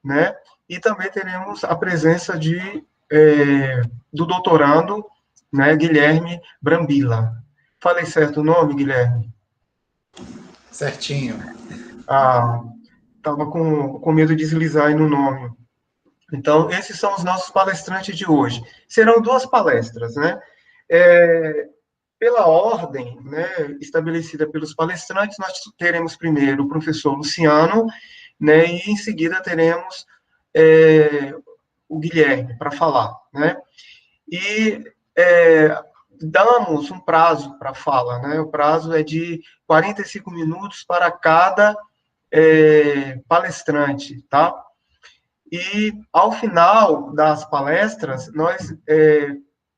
né? E também teremos a presença do doutorando, né, Guilherme Brambila. Falei certo o nome, Guilherme? Certinho. Ah, estava com medo de deslizar aí no nome. Então, esses são os nossos palestrantes de hoje. Serão duas palestras, né? Pela ordem, né, estabelecida pelos palestrantes, nós teremos primeiro o professor Luciano, né, e em seguida teremos o Guilherme para falar, né? E damos um prazo para a fala, né? O prazo é de 45 minutos para cada palestrante, tá? E, ao final das palestras, nós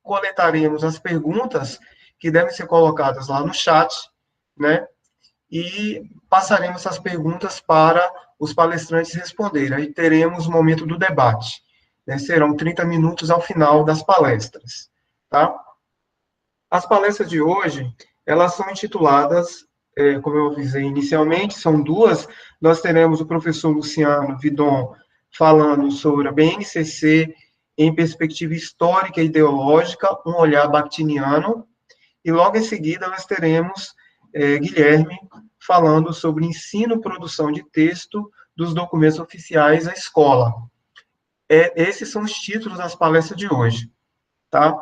coletaremos as perguntas que devem ser colocadas lá no chat, né? E passaremos essas perguntas para os palestrantes responderem. Aí teremos o momento do debate, né? Serão 30 minutos ao final das palestras, tá? As palestras de hoje, elas são intituladas, como eu avisei inicialmente, são duas. Nós teremos o professor Luciano Vidon falando sobre a BNCC em perspectiva histórica e ideológica, um olhar bakhtiniano, e logo em seguida nós teremos Guilherme falando sobre ensino e produção de texto dos documentos oficiais à escola. Esses são os títulos das palestras de hoje, tá?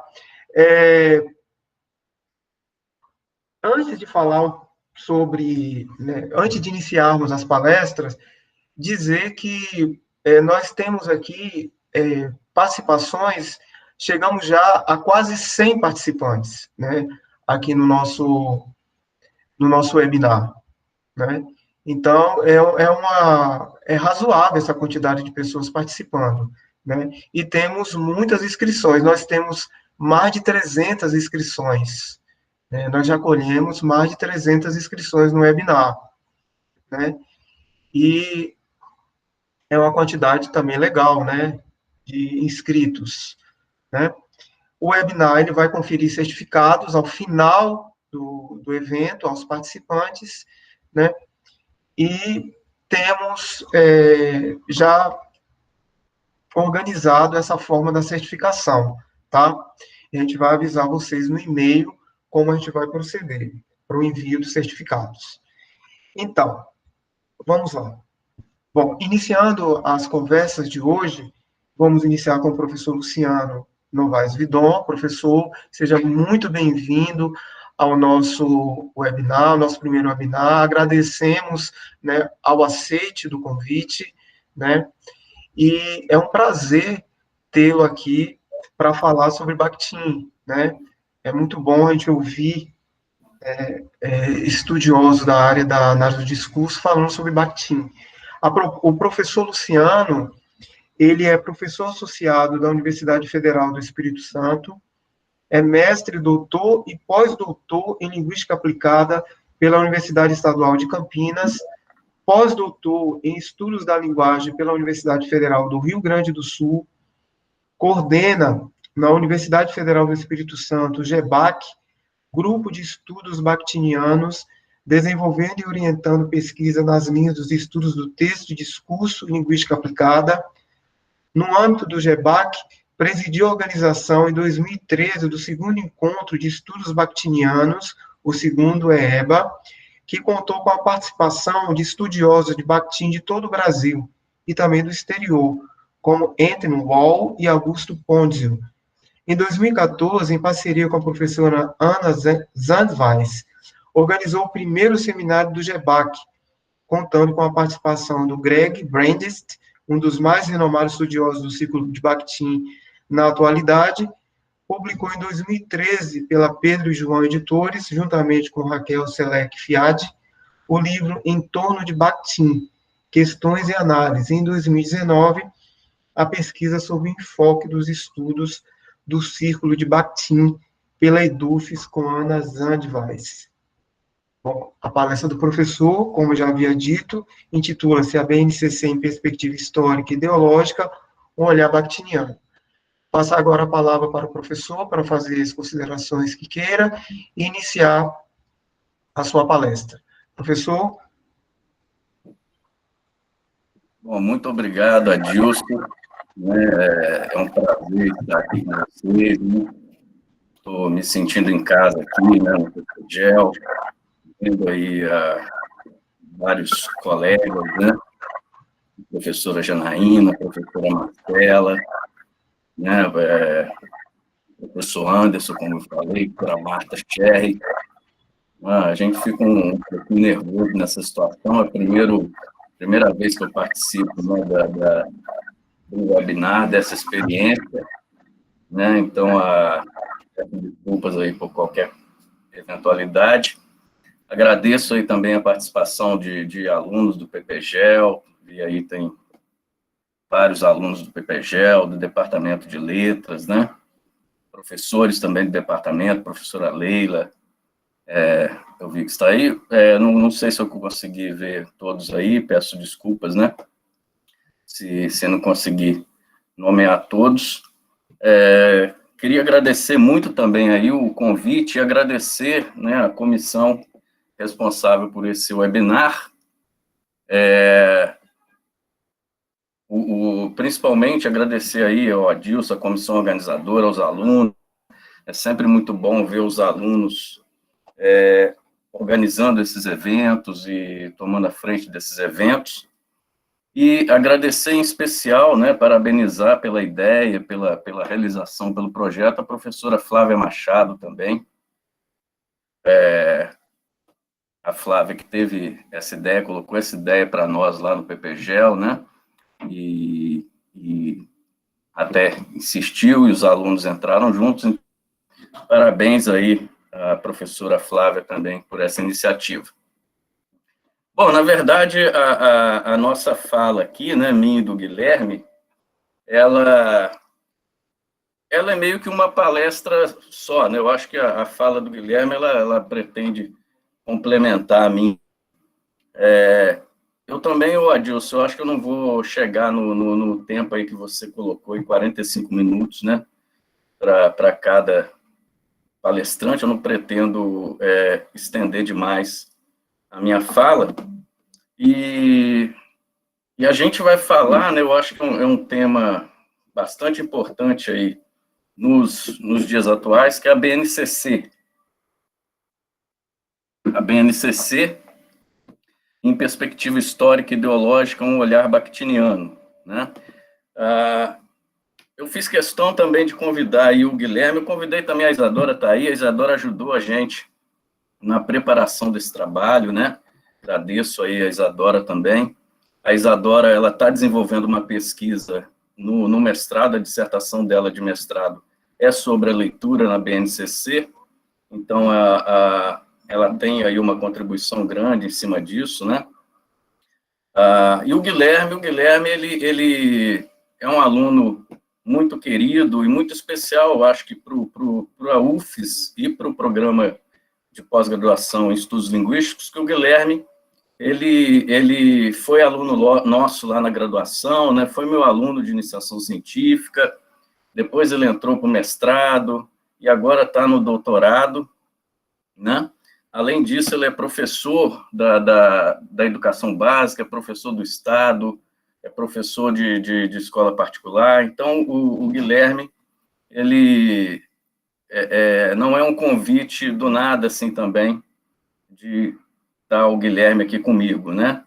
Antes de falar sobre, né, antes de iniciarmos as palestras, dizer que nós temos aqui participações, chegamos já a quase 100 participantes, né, aqui no nosso webinar, né? Então, é razoável essa quantidade de pessoas participando, né? E temos muitas inscrições, nós temos mais de 300 inscrições, né? Nós já colhemos mais de 300 inscrições no webinar, né? E é uma quantidade também legal, né, de inscritos, né? O webinar, ele vai conferir certificados ao final do evento, aos participantes, né? E temos já organizado essa forma da certificação, tá? E a gente vai avisar vocês no e-mail como a gente vai proceder para o envio dos certificados. Então, vamos lá. Bom, iniciando as conversas de hoje, vamos iniciar com o professor Luciano Novaes Vidon. Professor, seja muito bem-vindo ao nosso webinar, ao nosso primeiro webinar. Agradecemos, né, ao aceite do convite, né, e é um prazer tê-lo aqui para falar sobre Bakhtin, né. É muito bom a gente ouvir estudiosos da área da análise do discurso falando sobre Bakhtin. O professor Luciano, ele é professor associado da Universidade Federal do Espírito Santo, é mestre, doutor e pós-doutor em Linguística Aplicada pela Universidade Estadual de Campinas, pós-doutor em Estudos da Linguagem pela Universidade Federal do Rio Grande do Sul, coordena na Universidade Federal do Espírito Santo, o GEBAC, Grupo de Estudos Bakhtinianos, desenvolvendo e orientando pesquisa nas linhas dos estudos do texto, discurso e linguística aplicada. No âmbito do GEBAC, presidiu a organização em 2013 do segundo encontro de estudos bakhtinianos, o segundo EEBA, que contou com a participação de estudiosos de Bakhtin de todo o Brasil e também do exterior, como Anthony Wall e Augusto Ponzio. Em 2014, em parceria com a professora Ana Zandweis, organizou o primeiro seminário do GEBAC, contando com a participação do Greg Brandist, um dos mais renomados estudiosos do ciclo de Bakhtin na atualidade. Publicou em 2013 pela Pedro e João Editores, juntamente com Raquel Selec Fiade, o livro Em torno de Bakhtin, Questões e Análise. Em 2019, a pesquisa sobre o enfoque dos estudos do Círculo de Bakhtin pela EDUFES com Ana Zandweis. Bom, a palestra do professor, como eu já havia dito, intitula-se A BNCC em Perspectiva Histórica e Ideológica, um olhar bakhtiniano. Passar agora a palavra para o professor, para fazer as considerações que queira, e iniciar a sua palestra. Professor? Bom, muito obrigado, Adilson. Né? É um prazer estar aqui com vocês. Estou me sentindo em casa aqui, né, no PPGEL, vendo aí vários colegas, né? Professora Janaína, professora Marcela, né? Professor Anderson, como eu falei, para Marta Cherry. A gente fica um pouquinho nervoso nessa situação. É a primeira vez que eu participo, né, do webinar, dessa experiência, né? Então, peço desculpas aí por qualquer eventualidade. Agradeço aí também a participação de alunos do PPGEL, e aí tem vários alunos do PPGEL, do Departamento de Letras, né? Professores também do departamento, professora Leila, eu vi que está aí, não sei se eu consegui ver todos aí, peço desculpas, né? Se não conseguir nomear todos. Queria agradecer muito também aí o convite e agradecer, né, a comissão responsável por esse webinar, principalmente agradecer aí ao Adilson, a comissão organizadora, aos alunos. É sempre muito bom ver os alunos organizando esses eventos e tomando a frente desses eventos. E agradecer em especial, né, parabenizar pela ideia, pela realização, pelo projeto, a professora Flávia Machado também. A Flávia que teve essa ideia, colocou essa ideia para nós lá no PPGEL, né, e até insistiu, e os alunos entraram juntos. Parabéns aí à professora Flávia também por essa iniciativa. Bom, na verdade, a nossa fala aqui, né, minha e do Guilherme, ela é meio que uma palestra só, né? Eu acho que a fala do Guilherme, ela pretende complementar a minha. Eu também, Adilson, eu acho que eu não vou chegar no tempo aí que você colocou, em 45 minutos, né? Para cada palestrante, eu não pretendo estender demais a minha fala. E a gente vai falar, né? Eu acho que é um tema bastante importante aí nos dias atuais, que é a BNCC. A BNCC, em perspectiva histórica e ideológica, um olhar bakhtiniano, né? Eu fiz questão também de convidar aí o Guilherme, eu convidei também a Isadora, tá aí, a Isadora ajudou a gente na preparação desse trabalho, né? Agradeço aí a Isadora também. A Isadora, ela está desenvolvendo uma pesquisa no mestrado, a dissertação dela de mestrado é sobre a leitura na BNCC, então ela tem aí uma contribuição grande em cima disso, né? E o Guilherme ele é um aluno muito querido e muito especial, eu acho que para a UFES e para o programa de pós-graduação em estudos linguísticos, que o Guilherme, ele foi aluno nosso lá na graduação, né? Foi meu aluno de iniciação científica, depois ele entrou para o mestrado, e agora está no doutorado, né? Além disso, ele é professor da educação básica, professor do Estado, é professor de escola particular. Então, o Guilherme, ele não é um convite do nada, assim, também, de estar o Guilherme aqui comigo, né?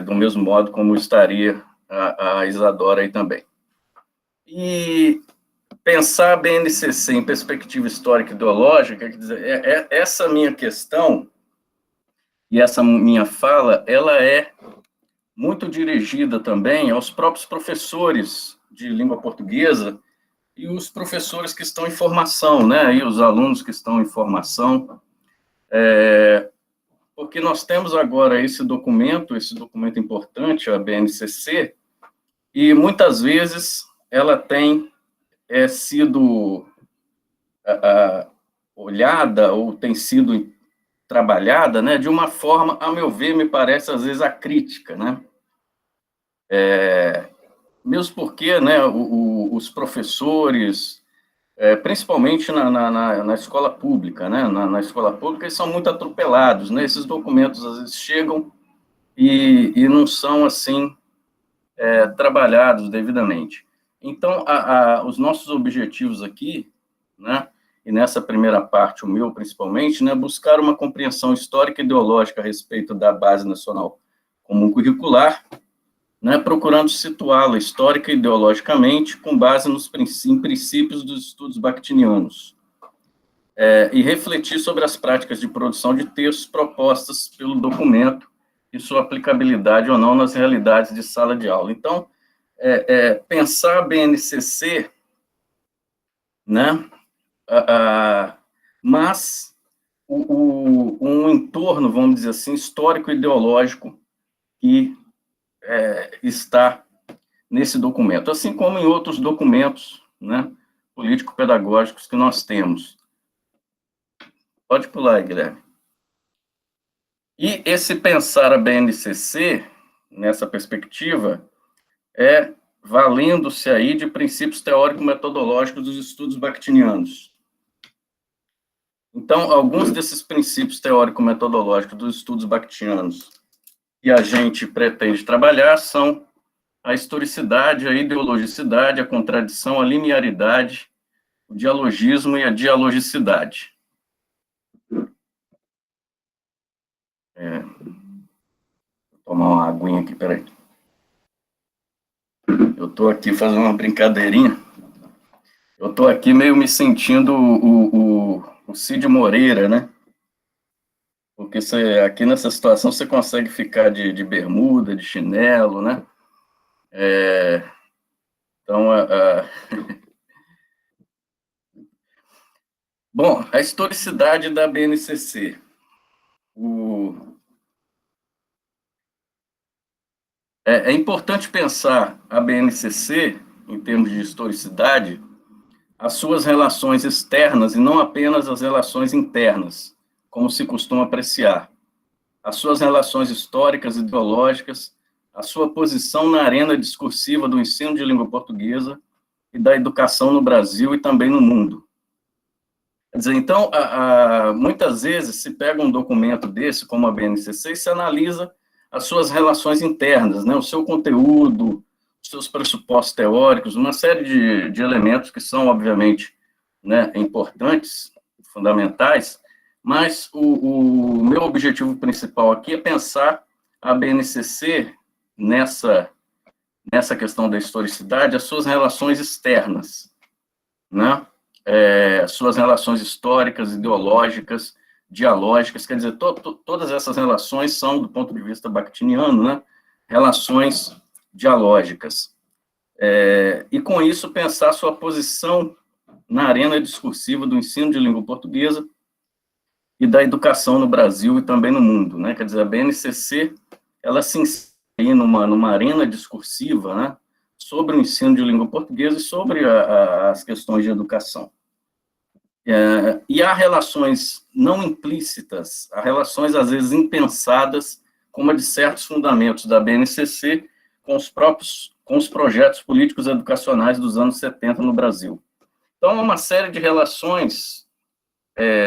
Do mesmo modo como estaria a Isadora aí também. E pensar a BNCC em perspectiva histórica e ideológica, quer dizer, essa minha questão e essa minha fala, ela é muito dirigida também aos próprios professores de língua portuguesa e os professores que estão em formação, né, e os alunos que estão em formação, porque nós temos agora esse documento importante, a BNCC, e muitas vezes ela tem sido olhada ou tem sido trabalhada, né, de uma forma, a meu ver, me parece, às vezes, acrítica, né? Mesmo porque, né, os professores, principalmente na escola pública, né, na escola pública, eles são muito atropelados, né? Esses documentos, às vezes, chegam e não são, assim, trabalhados devidamente. Então, os nossos objetivos aqui, né, e nessa primeira parte, o meu principalmente, né, buscar uma compreensão histórica e ideológica a respeito da Base Nacional Comum Curricular, né, procurando situá-la histórica e ideologicamente com base em princípios dos estudos bakhtinianos, e refletir sobre as práticas de produção de textos propostas pelo documento e sua aplicabilidade ou não nas realidades de sala de aula. Então, pensar a BNCC, né, mas um entorno, vamos dizer assim, histórico-ideológico que está nesse documento, assim como em outros documentos, né, político-pedagógicos que nós temos. Pode pular, Guilherme. E esse pensar a BNCC, nessa perspectiva, valendo-se aí de princípios teórico-metodológicos dos estudos bakhtinianos. Então, alguns desses princípios teórico-metodológicos dos estudos bakhtinianos que a gente pretende trabalhar são a historicidade, a ideologicidade, a contradição, a linearidade, o dialogismo e a dialogicidade. Vou tomar uma aguinha aqui, peraí. Eu estou aqui fazendo uma brincadeirinha. Eu estou aqui meio me sentindo o Cid Moreira, né? Porque aqui nessa situação você consegue ficar de bermuda, de chinelo, né? Então, bom, a historicidade da BNCC. É importante pensar a BNCC, em termos de historicidade, as suas relações externas e não apenas as relações internas, como se costuma apreciar. As suas relações históricas e ideológicas, a sua posição na arena discursiva do ensino de língua portuguesa e da educação no Brasil e também no mundo. Quer dizer, então, muitas vezes se pega um documento desse, como a BNCC, e se analisa as suas relações internas, né, o seu conteúdo, os seus pressupostos teóricos, uma série de elementos que são, obviamente, né, importantes, fundamentais, mas o meu objetivo principal aqui é pensar a BNCC nessa questão da historicidade, as suas relações externas, né, suas relações históricas, ideológicas, dialógicas, quer dizer, todas essas relações são, do ponto de vista bakhtiniano, né, relações dialógicas. E, com isso, pensar sua posição na arena discursiva do ensino de língua portuguesa e da educação no Brasil e também no mundo, né? Quer dizer, a BNCC, ela se insere numa arena discursiva, né, sobre o ensino de língua portuguesa e sobre as questões de educação. E há relações não implícitas, há relações, às vezes, impensadas, como a de certos fundamentos da BNCC com os projetos políticos educacionais dos anos 70 no Brasil. Então, há uma série de relações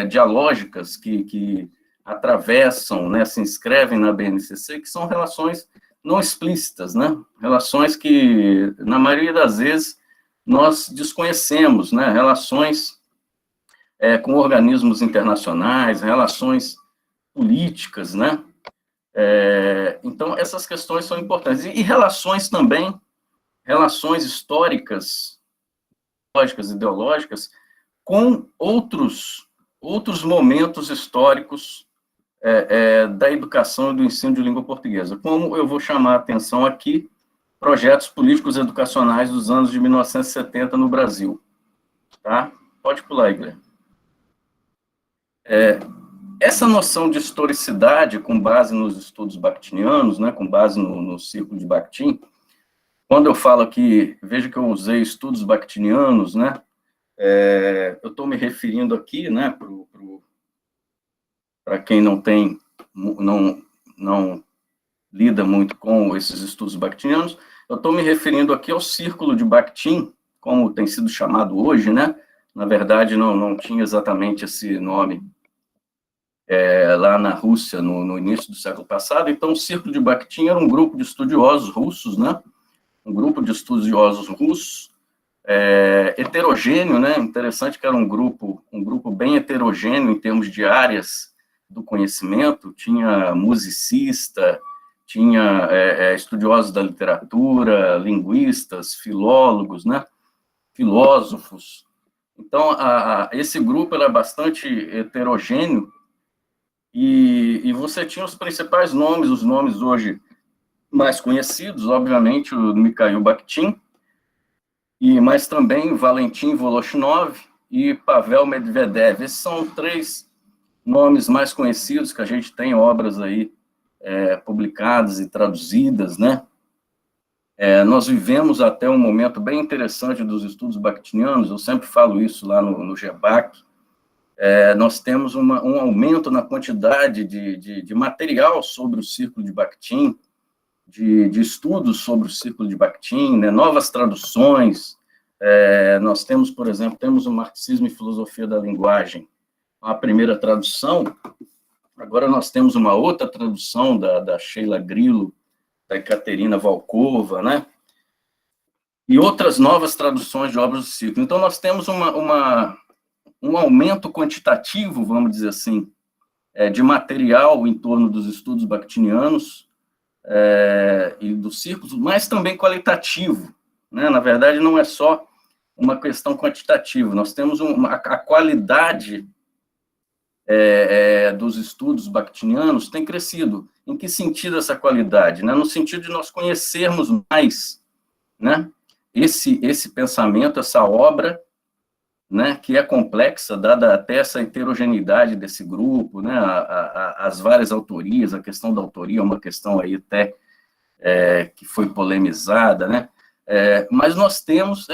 dialógicas que atravessam, né, se inscrevem na BNCC, que são relações não explícitas, né, relações que, na maioria das vezes, nós desconhecemos, né, relações com organismos internacionais, relações políticas, né? Então, essas questões são importantes. E relações também, relações históricas, lógicas, ideológicas, com outros momentos históricos da educação e do ensino de língua portuguesa. Como eu vou chamar a atenção aqui, projetos políticos educacionais dos anos de 1970 no Brasil. Tá? Pode pular, Guilherme. Essa noção de historicidade, com base nos estudos bakhtinianos, né, com base no círculo de Bakhtin, quando eu falo aqui, veja que eu usei estudos bakhtinianos, né, eu estou me referindo aqui, né, para quem não lida muito com esses estudos bakhtinianos, eu estou me referindo aqui ao círculo de Bakhtin, como tem sido chamado hoje, né, na verdade não tinha exatamente esse nome lá na Rússia, no início do século passado. Então, o Círculo de Bakhtin era um grupo de estudiosos russos, né? Um grupo de estudiosos russos, heterogêneo, né? Interessante que era um grupo bem heterogêneo em termos de áreas do conhecimento. Tinha musicista, tinha estudiosos da literatura, linguistas, filólogos, né? Filósofos. Então, esse grupo era bastante heterogêneo, e você tinha os principais nomes, os nomes hoje mais conhecidos, obviamente, o Mikhail Bakhtin, mas também Valentin Voloshinov e Pavel Medvedev. Esses são 3 nomes mais conhecidos que a gente tem obras aí publicadas e traduzidas, né? Nós vivemos até um momento bem interessante dos estudos bakhtinianos, eu sempre falo isso lá no GEBAC. Nós temos um aumento na quantidade de material sobre o Círculo de Bakhtin, de estudos sobre o Círculo de Bakhtin, né, novas traduções. Nós temos, por exemplo, o Marxismo e Filosofia da Linguagem, a primeira tradução. Agora nós temos uma outra tradução da Sheila Grillo, da Ekaterina Volkova, né? E outras novas traduções de obras do ciclo. Então, nós temos um aumento quantitativo, vamos dizer assim, de material em torno dos estudos bakhtinianos e dos círculos, mas também qualitativo, né? Na verdade, não é só uma questão quantitativa, nós temos a qualidade dos estudos bakhtinianos tem crescido. Em que sentido essa qualidade? Né? No sentido de nós conhecermos mais, né, esse pensamento, essa obra, né, que é complexa, dada até essa heterogeneidade desse grupo, né, as várias autorias. A questão da autoria é uma questão aí até que foi polemizada, né? Mas nós temos,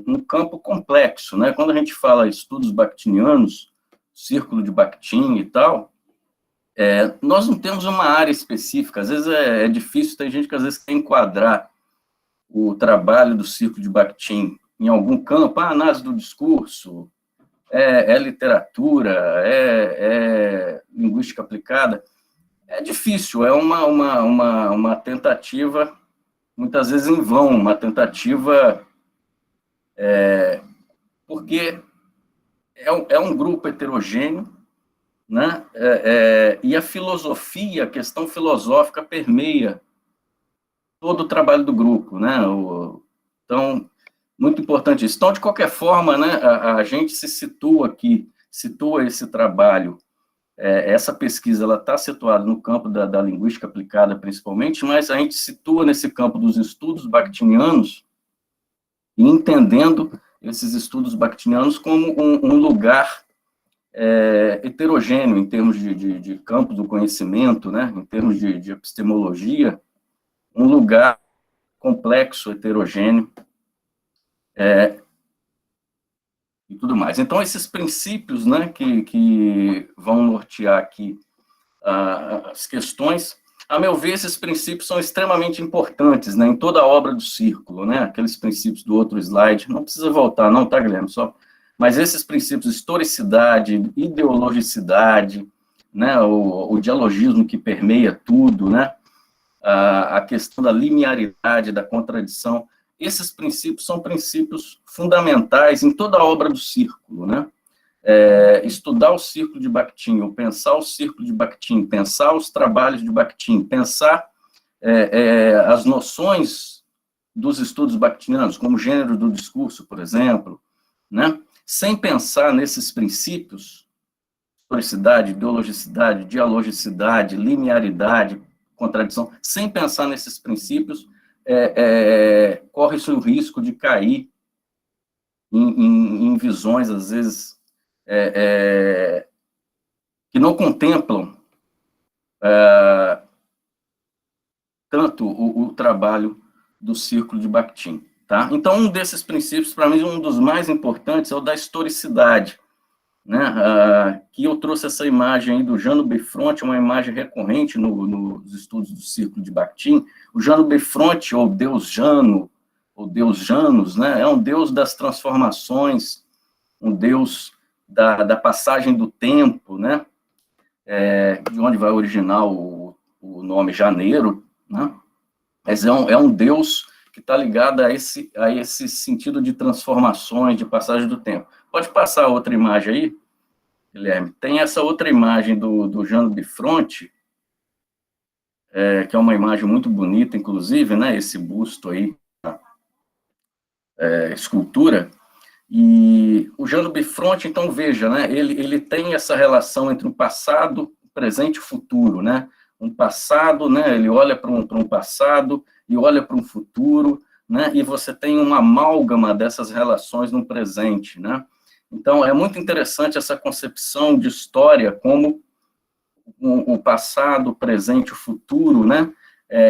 um campo complexo, né? Quando a gente fala estudos bakhtinianos, Círculo de Bakhtin e tal, nós não temos uma área específica. Às vezes é difícil, tem gente que às vezes quer enquadrar o trabalho do Círculo de Bakhtin em algum campo, análise do discurso, literatura, linguística aplicada. É difícil, é uma tentativa, muitas vezes em vão, uma tentativa, porque é um grupo heterogêneo, né? E a filosofia, a questão filosófica permeia todo o trabalho do grupo, né? Então, muito importante isso. Então, de qualquer forma, né, a gente se situa aqui, situa esse trabalho, essa pesquisa, ela está situada no campo da linguística aplicada, principalmente, mas a gente situa nesse campo dos estudos bakhtinianos, e entendendo esses estudos bakhtinianos como um lugar heterogêneo, em termos de campo do conhecimento, né, em termos de epistemologia, um lugar complexo, heterogêneo, e tudo mais. Então, esses princípios, né, que vão nortear aqui as questões, a meu ver, esses princípios são extremamente importantes, né, em toda a obra do Círculo, né, aqueles princípios do outro slide, não precisa voltar, não, tá, Guilherme, só... Mas esses princípios, historicidade, ideologicidade, né, o dialogismo que permeia tudo, né, a questão da linearidade, da contradição, esses princípios são princípios fundamentais em toda a obra do Círculo, né? Estudar o Círculo de Bakhtin, ou pensar o Círculo de Bakhtin, pensar os trabalhos de Bakhtin, pensar as noções dos estudos bakhtinianos, como gênero do discurso, por exemplo, né? Sem pensar nesses princípios, historicidade, ideologicidade, dialogicidade, linearidade, contradição, sem pensar nesses princípios, corre-se o risco de cair em visões, às vezes, que não contemplam tanto o trabalho do Círculo de Bakhtin. Tá? Então, um desses princípios, para mim, um dos mais importantes é o da historicidade, né? Que eu trouxe essa imagem aí do Jano Befronte, uma imagem recorrente nos estudos do Círculo de Bakhtin. O Jano Befronte, ou Deus Jano, ou Deus Janos, né? É um deus das transformações, um deus da passagem do tempo, né? De onde vai originar o nome Janeiro, né? Mas é um Deus que está ligado a esse sentido de transformações, de passagem do tempo. Pode passar outra imagem aí, Guilherme? Tem essa outra imagem do Jano Bifronte, que é uma imagem muito bonita, inclusive, né? Esse busto aí, escultura. E o Jano Bifronte, então, veja, né? Ele tem essa relação entre o passado, presente e futuro, né? Um passado, né? Ele olha para um passado e olha para um futuro, né? E você tem uma amálgama dessas relações no presente, né? Então, é muito interessante essa concepção de história como o passado, o presente, o futuro, né?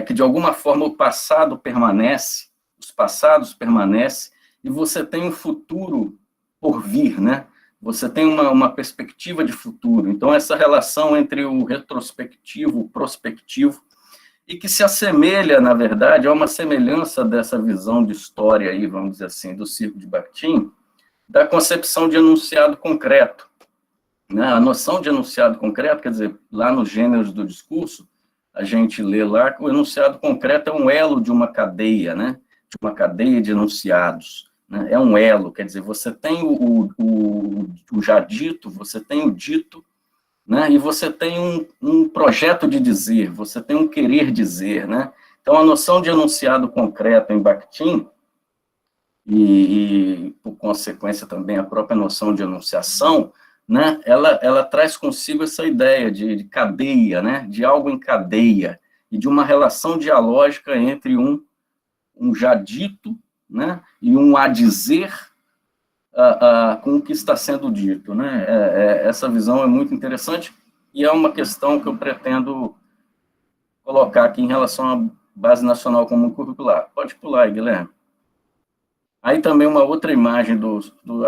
Que, de alguma forma, o passado permanece, os passados permanecem, e você tem um futuro por vir, né? Você tem uma perspectiva de futuro. Então, essa relação entre o retrospectivo, o prospectivo, e que se assemelha, na verdade, a uma semelhança dessa visão de história aí, vamos dizer assim, do Circo de Bakhtin, da concepção de enunciado concreto, né? A noção de enunciado concreto, quer dizer, lá nos gêneros do discurso, a gente lê lá que o enunciado concreto é um elo de uma cadeia, né? De uma cadeia de enunciados, né? É um elo, quer dizer, você tem o já dito, você tem o dito, né? E você tem um projeto de dizer, você tem um querer dizer, né? Então, a noção de enunciado concreto em Bakhtin, e por consequência também a própria noção de enunciação, né? Ela traz consigo essa ideia de cadeia, né? De algo em cadeia, e de uma relação dialógica entre um já dito, né, e um a dizer com o que está sendo dito, né? Essa visão é muito interessante e é uma questão que eu pretendo colocar aqui em relação à Base Nacional Comum Curricular. Pode pular aí, Guilherme. Aí também uma outra imagem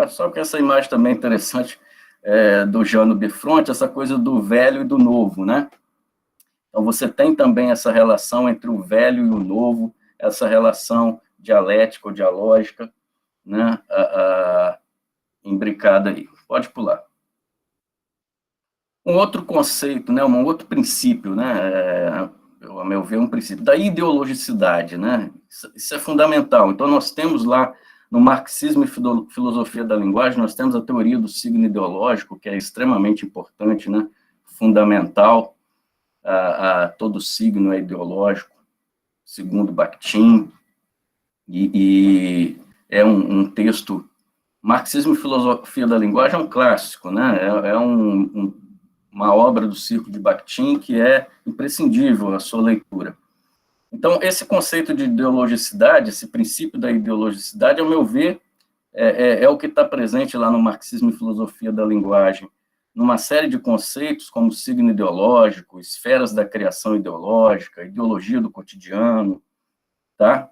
só que essa imagem também é interessante, do Jano Bifronte, essa coisa do velho e do novo, né? Então, você tem também essa relação entre o velho e o novo, essa relação dialética ou dialógica, né, imbricada aí. Pode pular. Um outro conceito, né, um outro princípio, né, a meu ver, um princípio da ideologicidade, né, isso é fundamental. Então, nós temos lá, no Marxismo e Filosofia da Linguagem, nós temos a teoria do signo ideológico, que é extremamente importante, né, fundamental, todo signo é ideológico, segundo Bakhtin, e é um texto, Marxismo e Filosofia da Linguagem é um clássico, né? Uma obra do Circo de Bakhtin que é imprescindível a sua leitura. Então, esse conceito de ideologicidade, esse princípio da ideologicidade, ao meu ver, é o que está presente lá no Marxismo e Filosofia da Linguagem, numa série de conceitos como signo ideológico, esferas da criação ideológica, ideologia do cotidiano, tá?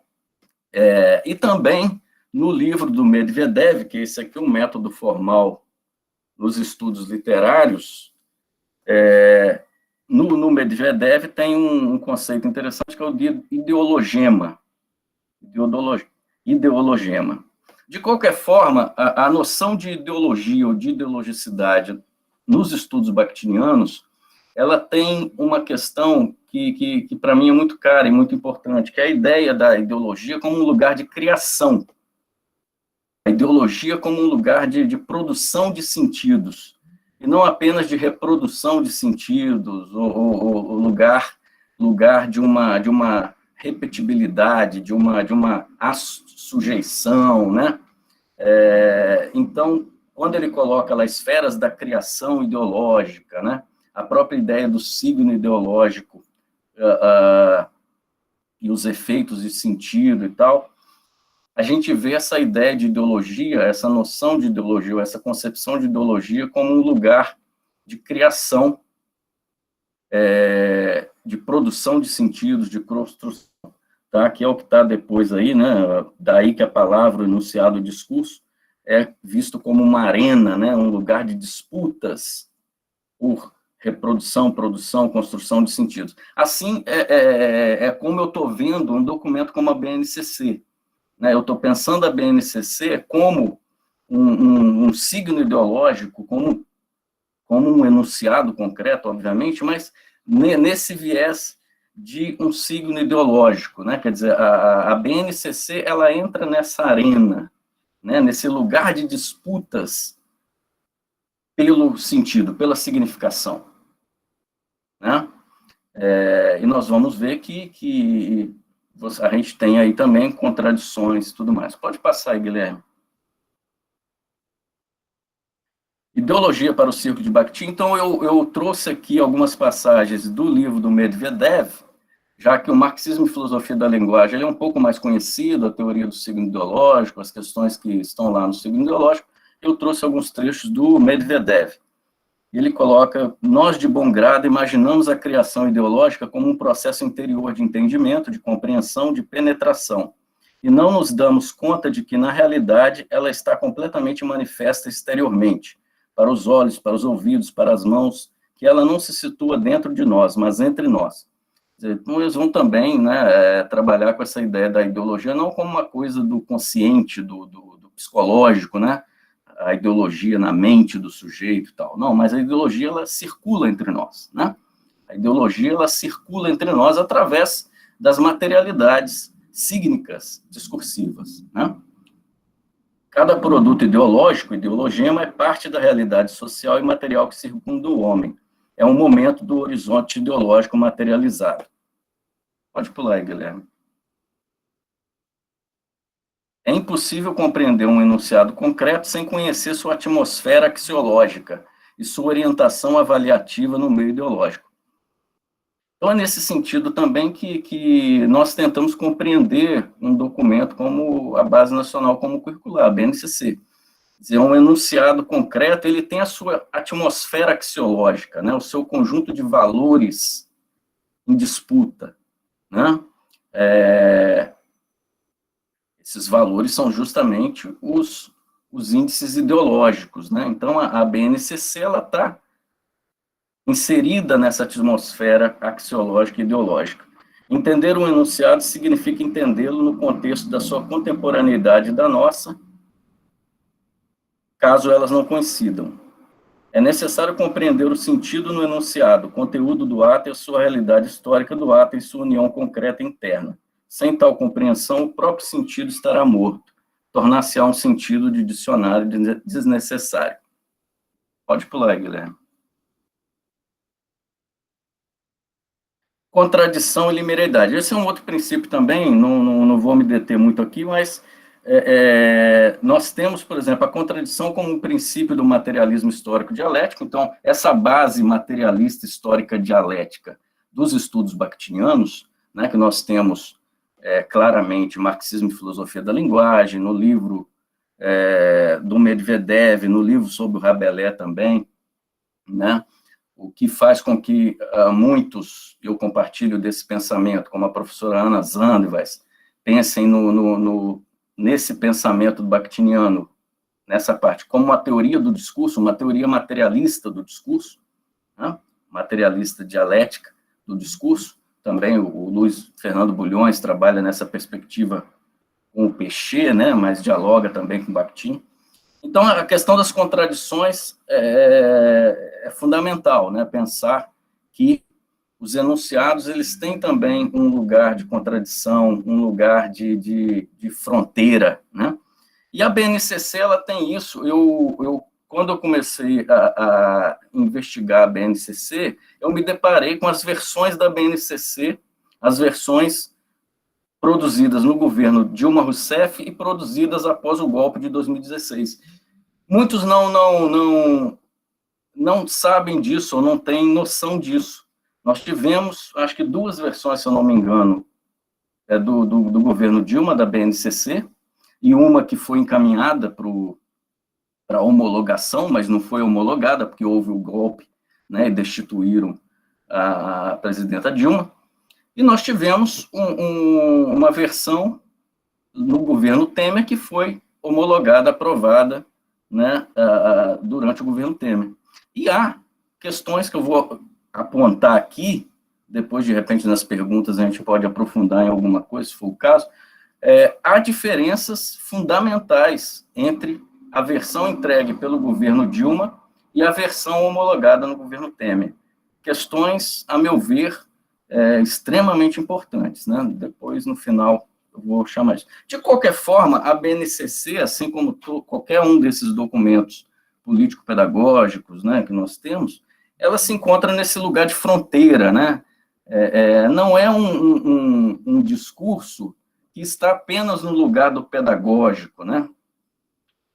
E também no livro do Medvedev, que esse aqui é um método formal nos estudos literários, no Medvedev tem um conceito interessante que é o de ideologema. Ideologema. De qualquer forma, a noção de ideologia ou de ideologicidade nos estudos bakhtinianos, ela tem uma questão que para mim é muito cara e muito importante, que é a ideia da ideologia como um lugar de criação. A ideologia como um lugar de produção de sentidos, e não apenas de reprodução de sentidos, ou lugar de uma repetibilidade, de uma sujeição, né? Então, quando ele coloca lá esferas da criação ideológica, né? A própria ideia do signo ideológico e os efeitos de sentido e tal, a gente vê essa ideia de ideologia, essa noção de ideologia, essa concepção de ideologia como um lugar de criação, de produção de sentidos, de construção, tá? Que é o que está depois aí, né? Daí que a palavra, o enunciado, o discurso, é visto como uma arena, né? Um lugar de disputas por reprodução, produção, construção de sentidos. Assim, como eu estou vendo um documento como a BNCC, né? Eu estou pensando a BNCC como um signo ideológico como um enunciado concreto, obviamente, mas nesse viés de um signo ideológico, né? Quer dizer, a BNCC, ela entra nessa arena, né? Nesse lugar de disputas pelo sentido, pela significação, né? E nós vamos ver que a gente tem aí também contradições e tudo mais. Pode passar aí, Guilherme. Ideologia para o Circo de Bakhtin. Então, eu trouxe aqui algumas passagens do livro do Medvedev, já que o Marxismo e Filosofia da Linguagem ele é um pouco mais conhecido, a teoria do signo ideológico, as questões que estão lá no signo ideológico, eu trouxe alguns trechos do Medvedev. Ele coloca: nós de bom grado imaginamos a criação ideológica como um processo interior de entendimento, de compreensão, de penetração, e não nos damos conta de que, na realidade, ela está completamente manifesta exteriormente, para os olhos, para os ouvidos, para as mãos, que ela não se situa dentro de nós, mas entre nós. Então, eles vão também, né, trabalhar com essa ideia da ideologia, não como uma coisa do consciente, do psicológico, né, a ideologia na mente do sujeito e tal. Não, mas a ideologia, ela circula entre nós, né? A ideologia, ela circula entre nós através das materialidades sígnicas discursivas, né? Cada produto ideológico, ideologema, é parte da realidade social e material que circunda o homem. É um momento do horizonte ideológico materializado. Pode pular aí, Guilherme. É impossível compreender um enunciado concreto sem conhecer sua atmosfera axiológica e sua orientação avaliativa no meio ideológico. Então, é nesse sentido também que nós tentamos compreender um documento como a Base Nacional Comum Curricular, a BNCC. Quer dizer, um enunciado concreto, ele tem a sua atmosfera axiológica, né, o seu conjunto de valores em disputa, né? Esses valores são justamente os índices ideológicos, né? Então, a BNCC, ela está inserida nessa atmosfera axiológica e ideológica. Entender um enunciado significa entendê-lo no contexto da sua contemporaneidade e da nossa, caso elas não coincidam. É necessário compreender o sentido no enunciado, o conteúdo do ato e a sua realidade histórica do ato e sua união concreta interna. Sem tal compreensão, o próprio sentido estará morto, tornar-se-á um sentido de dicionário desnecessário. Pode pular aí, Guilherme. Contradição e linearidade. Esse é um outro princípio também, não vou me deter muito aqui, mas nós temos, por exemplo, a contradição como um princípio do materialismo histórico dialético. Então, essa base materialista histórica dialética dos estudos bakhtinianos, né, que nós temos claramente Marxismo e Filosofia da Linguagem, no livro do Medvedev, no livro sobre o Rabelais também, né, o que faz com que muitos, eu compartilho desse pensamento, como a professora Ana Zandvas, pensem nesse pensamento do bakhtiniano, nessa parte, como uma teoria do discurso, uma teoria materialista do discurso, né? Materialista dialética do discurso. Também o Luiz Fernando Bulhões trabalha nessa perspectiva com o Peixe, né? Mas dialoga também com o Bakhtin. Então, a questão das contradições é fundamental, né? Pensar que os enunciados, eles têm também um lugar de contradição, um lugar de fronteira, né? E a BNCC, ela tem isso. Quando eu comecei a investigar a BNCC, eu me deparei com as versões da BNCC, as versões produzidas no governo Dilma Rousseff e produzidas após o golpe de 2016. Muitos não sabem disso, ou não têm noção disso. Nós tivemos, acho que 2 versões, se eu não me engano, do governo Dilma, da BNCC, e uma que foi encaminhada para homologação, mas não foi homologada, porque houve o golpe, né, e destituíram a presidenta Dilma. E nós tivemos uma versão no governo Temer que foi homologada, aprovada, né, durante o governo Temer. E há questões que eu vou apontar aqui, depois, de repente, nas perguntas, a gente pode aprofundar em alguma coisa, se for o caso. Há diferenças fundamentais entre a versão entregue pelo governo Dilma e a versão homologada no governo Temer. Questões, a meu ver, extremamente importantes, né? Depois, no final, eu vou chamar isso. De qualquer forma, a BNCC, assim como qualquer um desses documentos político-pedagógicos, né, que nós temos, ela se encontra nesse lugar de fronteira, né? Não é um discurso que está apenas no lugar do pedagógico, né?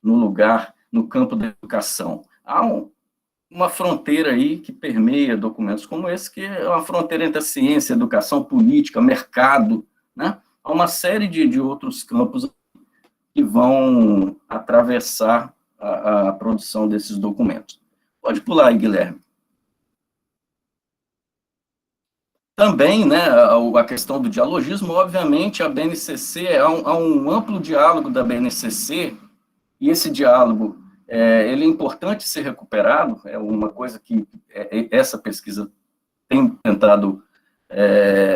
No campo da educação. Há uma fronteira aí que permeia documentos como esse, que é uma fronteira entre a ciência, educação, política, mercado, né? Há uma série de outros campos que vão atravessar a produção desses documentos. Pode pular aí, Guilherme. Também, né, a questão do dialogismo, obviamente, a BNCC, há um amplo diálogo da BNCC, e esse diálogo, ele é importante ser recuperado, é uma coisa que essa pesquisa tem tentado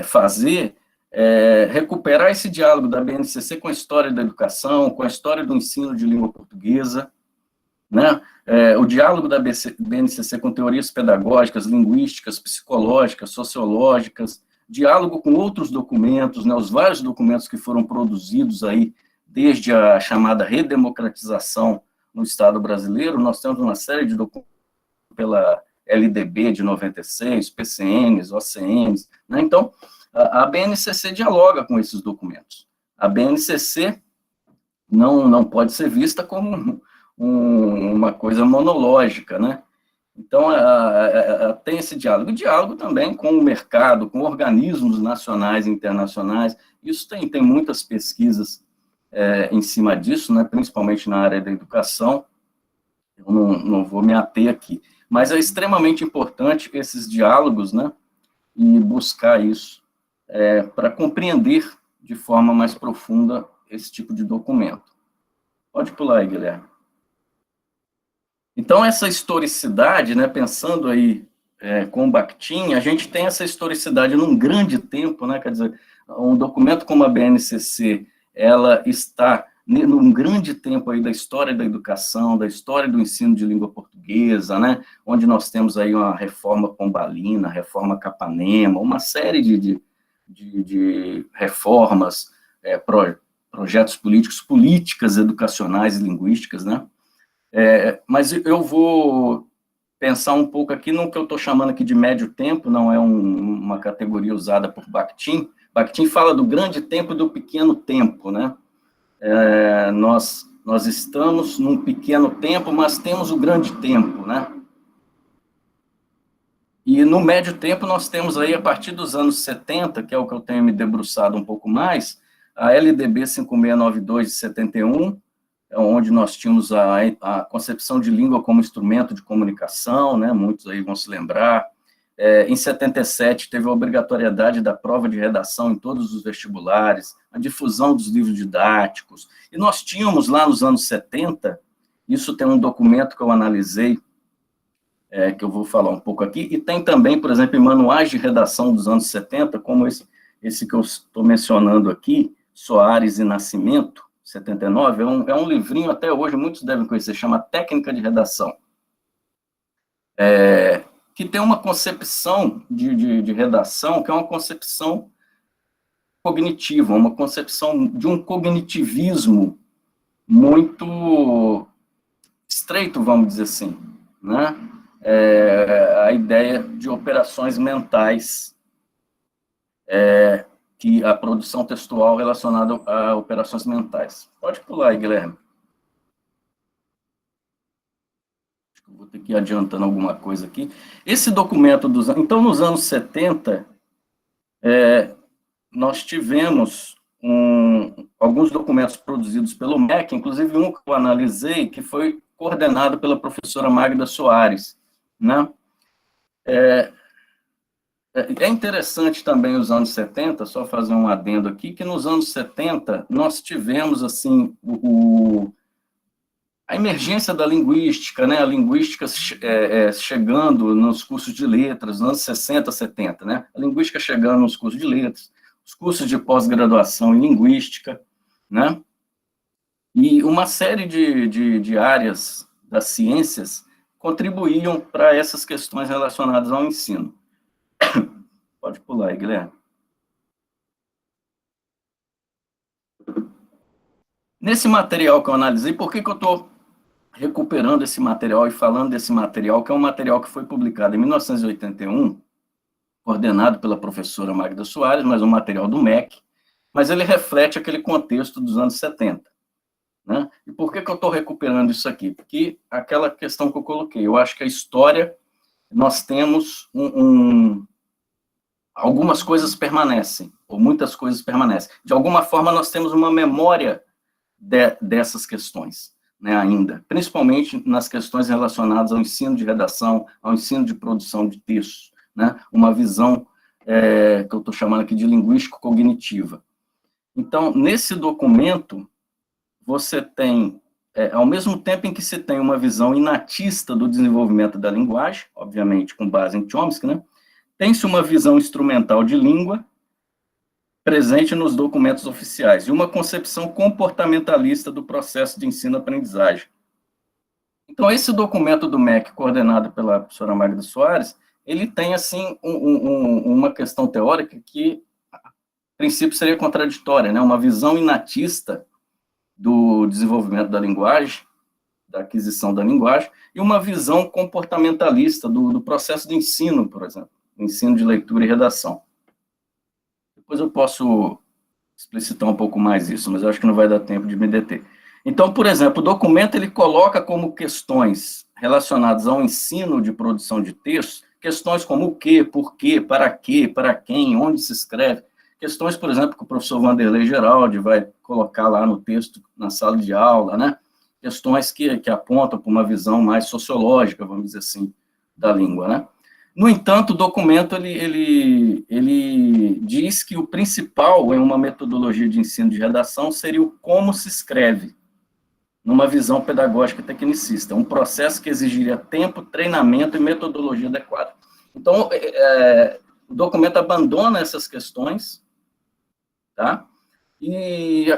fazer, recuperar esse diálogo da BNCC com a história da educação, com a história do ensino de língua portuguesa, né? O diálogo da BNCC com teorias pedagógicas, linguísticas, psicológicas, sociológicas, diálogo com outros documentos, né, os vários documentos que foram produzidos aí, desde a chamada redemocratização no Estado brasileiro, nós temos uma série de documentos pela LDB de 96, PCNs, OCNs, né? Então, a BNCC dialoga com esses documentos. A BNCC não pode ser vista como uma coisa monológica, né? Então, tem esse diálogo. Diálogo também com o mercado, com organismos nacionais e internacionais. Isso tem muitas pesquisas em cima disso, né? Principalmente na área da educação. Eu não vou me ater aqui. Mas é extremamente importante esses diálogos, né? E buscar isso para compreender de forma mais profunda esse tipo de documento. Pode pular aí, Guilherme. Então, essa historicidade, né, pensando aí com o Bakhtin, a gente tem essa historicidade num grande tempo, né, quer dizer, um documento como a BNCC, ela está num grande tempo aí da história da educação, da história do ensino de língua portuguesa, né, onde nós temos aí uma reforma pombalina, reforma Capanema, uma série de reformas, projetos políticos, políticas educacionais e linguísticas, né. Mas eu vou pensar um pouco aqui no que eu estou chamando aqui de médio tempo, não é uma categoria usada por Bakhtin. Bakhtin fala do grande tempo e do pequeno tempo, né? Nós estamos num pequeno tempo, mas temos o grande tempo, né? E no médio tempo nós temos aí, a partir dos anos 70, que é o que eu tenho me debruçado um pouco mais, a LDB 5692 de 71, onde nós tínhamos a concepção de língua como instrumento de comunicação, né, muitos aí vão se lembrar. Em 77, teve a obrigatoriedade da prova de redação em todos os vestibulares, a difusão dos livros didáticos, e nós tínhamos lá nos anos 70, isso tem um documento que eu analisei, que eu vou falar um pouco aqui, e tem também, por exemplo, em manuais de redação dos anos 70, como esse que eu estou mencionando aqui, Soares e Nascimento, 79, é um livrinho, até hoje, muitos devem conhecer, chama Técnica de Redação, que tem uma concepção de redação, que é uma concepção cognitiva, uma concepção de um cognitivismo muito estreito, vamos dizer assim, né? A ideia de operações mentais, que a produção textual relacionada a operações mentais. Pode pular aí, Guilherme. Acho que eu vou ter que ir adiantando alguma coisa aqui. Esse documento Então, nos anos 70, nós tivemos alguns documentos produzidos pelo MEC, inclusive um que eu analisei, que foi coordenado pela professora Magda Soares, né? É interessante também os anos 70, só fazer um adendo aqui, que nos anos 70 nós tivemos, assim, a emergência da linguística, né, a linguística chegando nos cursos de letras, nos anos 60, 70, né, a linguística chegando nos cursos de letras, os cursos de pós-graduação em linguística, né, E uma série de áreas das ciências contribuíam para essas questões relacionadas ao ensino. Pode pular aí, Guilherme. Nesse material que eu analisei, por que eu estou recuperando esse material e falando desse material, que é um material que foi publicado em 1981, coordenado pela professora Magda Soares, mas um material do MEC, mas ele reflete aquele contexto dos anos 70. Né? E por que eu estou recuperando isso aqui? Porque aquela questão que eu coloquei, eu acho que a história, nós temos algumas coisas permanecem, ou muitas coisas permanecem. De alguma forma, nós temos uma memória dessas questões, né, ainda, principalmente nas questões relacionadas ao ensino de redação, ao ensino de produção de textos, né, uma visão que eu estou chamando aqui de linguístico-cognitiva. Então, nesse documento, você tem, ao mesmo tempo em que se tem uma visão inatista do desenvolvimento da linguagem, obviamente com base em Chomsky, né, tem-se uma visão instrumental de língua presente nos documentos oficiais, e uma concepção comportamentalista do processo de ensino-aprendizagem. Então, esse documento do MEC, coordenado pela professora Magda Soares, ele tem, assim, uma questão teórica que, a princípio, seria contraditória, né? Uma visão inatista do desenvolvimento da linguagem, da aquisição da linguagem, e uma visão comportamentalista do processo de ensino, por exemplo, ensino de leitura e redação. Depois eu posso explicitar um pouco mais isso, mas eu acho que não vai dar tempo de me deter. Então, por exemplo, o documento ele coloca como questões relacionadas ao ensino de produção de textos, questões como o quê, por quê, para quem, onde se escreve, questões, por exemplo, que o professor Vanderlei Geraldi vai colocar lá no texto, na sala de aula, né? Questões que apontam para uma visão mais sociológica, vamos dizer assim, da língua, né? No entanto, o documento, ele diz que o principal em uma metodologia de ensino de redação seria o como se escreve, numa visão pedagógica tecnicista, um processo que exigiria tempo, treinamento e metodologia adequada. Então, o documento abandona essas questões, tá? E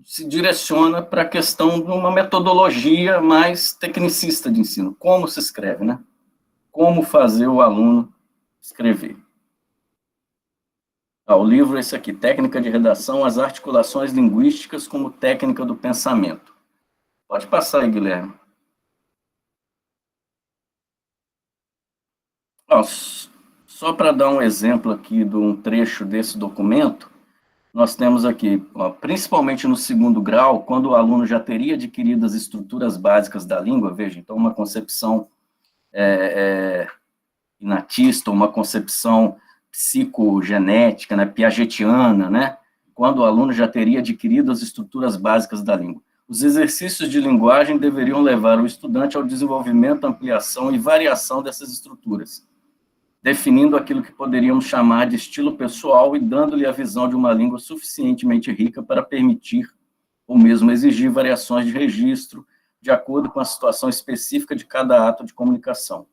se direciona para a questão de uma metodologia mais tecnicista de ensino, como se escreve, né? Como fazer o aluno escrever. O livro é esse aqui, Técnica de Redação, as articulações linguísticas como técnica do pensamento. Pode passar aí, Guilherme. Só para dar um exemplo aqui de um trecho desse documento, nós temos aqui, principalmente no segundo grau, quando o aluno já teria adquirido as estruturas básicas da língua, veja, então uma concepção inatista, uma concepção psicogenética, né, piagetiana, né, quando o aluno já teria adquirido as estruturas básicas da língua. Os exercícios de linguagem deveriam levar o estudante ao desenvolvimento, ampliação e variação dessas estruturas, definindo aquilo que poderíamos chamar de estilo pessoal e dando-lhe a visão de uma língua suficientemente rica para permitir, ou mesmo exigir, variações de registro, de acordo com a situação específica de cada ato de comunicação.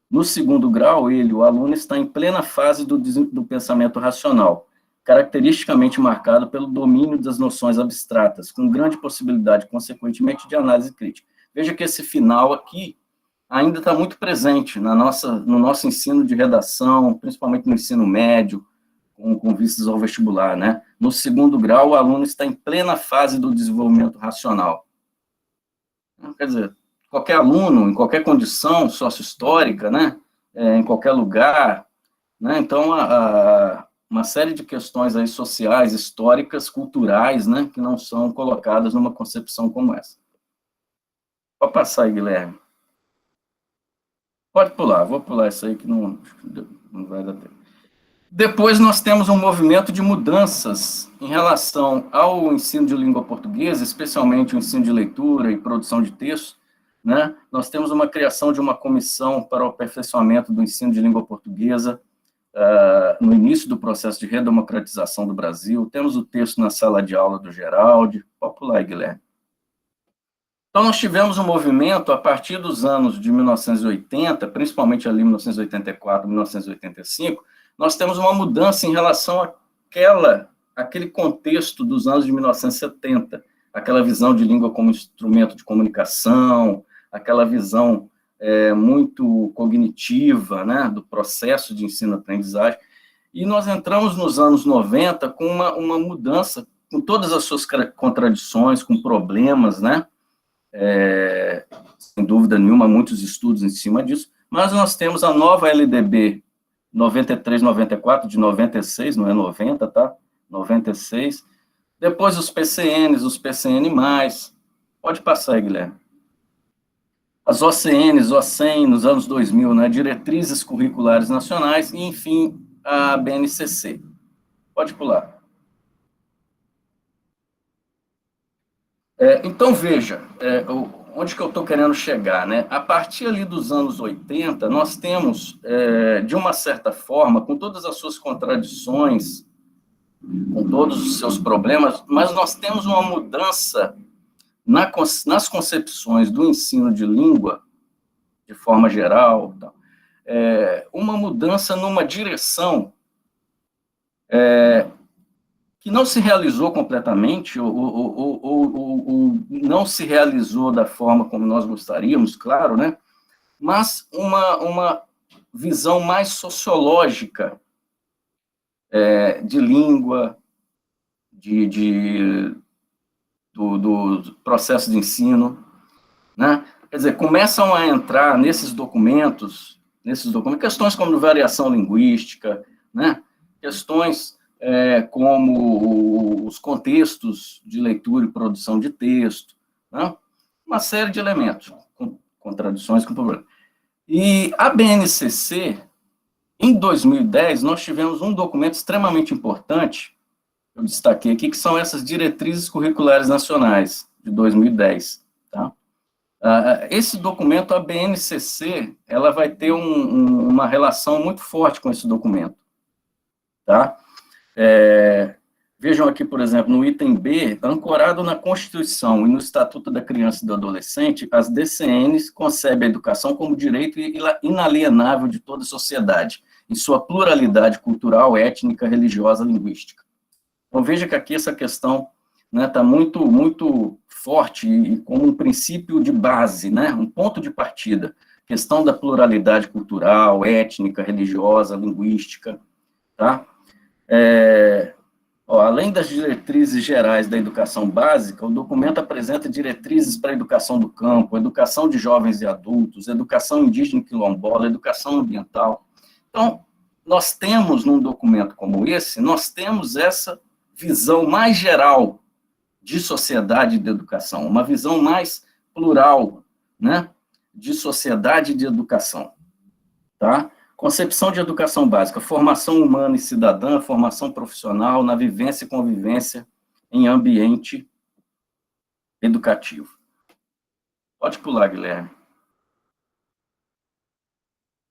No segundo grau, o aluno está em plena fase do pensamento racional, caracteristicamente marcado pelo domínio das noções abstratas, com grande possibilidade, consequentemente, de análise crítica. Veja que esse final aqui ainda está muito presente no nosso ensino de redação, principalmente no ensino médio, com vistas ao vestibular, né? No segundo grau, o aluno está em plena fase do desenvolvimento racional. Quer dizer, qualquer aluno, em qualquer condição sócio-histórica, né, em qualquer lugar, né, então, uma série de questões aí sociais, históricas, culturais, né, que não são colocadas numa concepção como essa. Pode passar aí, Guilherme. Pode pular, vou pular isso aí que não vai dar tempo. Depois nós temos um movimento de mudanças em relação ao ensino de língua portuguesa, especialmente o ensino de leitura e produção de textos, né? Nós temos uma criação de uma comissão para o aperfeiçoamento do ensino de língua portuguesa no início do processo de redemocratização do Brasil. Temos o texto na sala de aula do Geraldi. Pode pular aí, Guilherme. Então, nós tivemos um movimento a partir dos anos de 1980, principalmente ali 1984, 1985, nós temos uma mudança em relação àquele contexto dos anos de 1970, aquela visão de língua como instrumento de comunicação, aquela visão muito cognitiva, né, do processo de ensino-aprendizagem. E nós entramos nos anos 90 com uma mudança, com todas as suas contradições, com problemas, né, sem dúvida nenhuma, muitos estudos em cima disso, mas nós temos a nova LDB 93-94, de 96, não é 90, tá? 96. Depois os PCNs, os PCN+. Pode passar aí, Guilherme. As OCNs, OCEN, nos anos 2000, né? Diretrizes Curriculares Nacionais, e, enfim, a BNCC. Pode pular. Então, veja, onde que eu estou querendo chegar, né? A partir ali dos anos 80, nós temos, de uma certa forma, com todas as suas contradições, com todos os seus problemas, mas nós temos uma mudança nas concepções do ensino de língua, de forma geral, uma mudança numa direção que não se realizou completamente, ou não se realizou da forma como nós gostaríamos, claro, né? Mas uma visão mais sociológica de língua, do processo de ensino, né? Quer dizer, começam a entrar nesses documentos, questões como variação linguística, né? Questões como os contextos de leitura e produção de texto, né? Uma série de elementos, com contradições, com problemas. E a BNCC, em 2010, nós tivemos um documento extremamente importante, eu destaquei aqui, que são essas Diretrizes Curriculares Nacionais, de 2010, tá? Esse documento, a BNCC, ela vai ter uma relação muito forte com esse documento, tá? Vejam aqui, por exemplo, no item B, ancorado na Constituição e no Estatuto da Criança e do Adolescente, as DCNs concebem a educação como direito inalienável de toda a sociedade, em sua pluralidade cultural, étnica, religiosa, linguística. Então, veja que aqui essa questão está muito, muito forte e como um princípio de base, né, um ponto de partida, questão da pluralidade cultural, étnica, religiosa, linguística, tá? Além das diretrizes gerais da educação básica, o documento apresenta diretrizes para a educação do campo, educação de jovens e adultos, educação indígena e quilombola, educação ambiental. Então, nós temos, num documento como esse, nós temos essa visão mais geral de sociedade e de educação, uma visão mais plural, né, de sociedade e de educação, tá? Concepção de educação básica, formação humana e cidadã, formação profissional na vivência e convivência em ambiente educativo. Pode pular, Guilherme.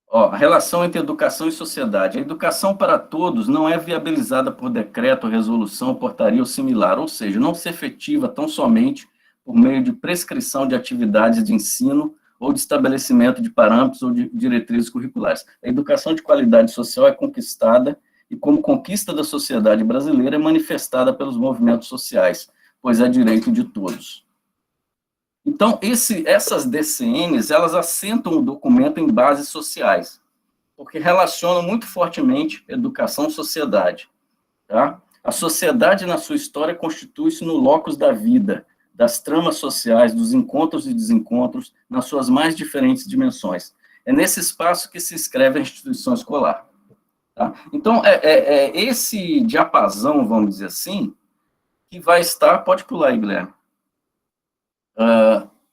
A relação entre educação e sociedade. A educação para todos não é viabilizada por decreto, resolução, portaria ou similar, ou seja, não se efetiva tão somente por meio de prescrição de atividades de ensino ou de estabelecimento de parâmetros ou de diretrizes curriculares. A educação de qualidade social é conquistada e, como conquista da sociedade brasileira, é manifestada pelos movimentos sociais, pois é direito de todos. Então, essas DCNs, elas assentam o documento em bases sociais, porque relacionam muito fortemente educação e sociedade, tá? A sociedade, na sua história, constitui-se no locus da vida, das tramas sociais, dos encontros e desencontros, nas suas mais diferentes dimensões. É nesse espaço que se escreve a instituição escolar. Tá? Então, esse diapasão, vamos dizer assim, que vai estar, pode pular aí, Guilherme,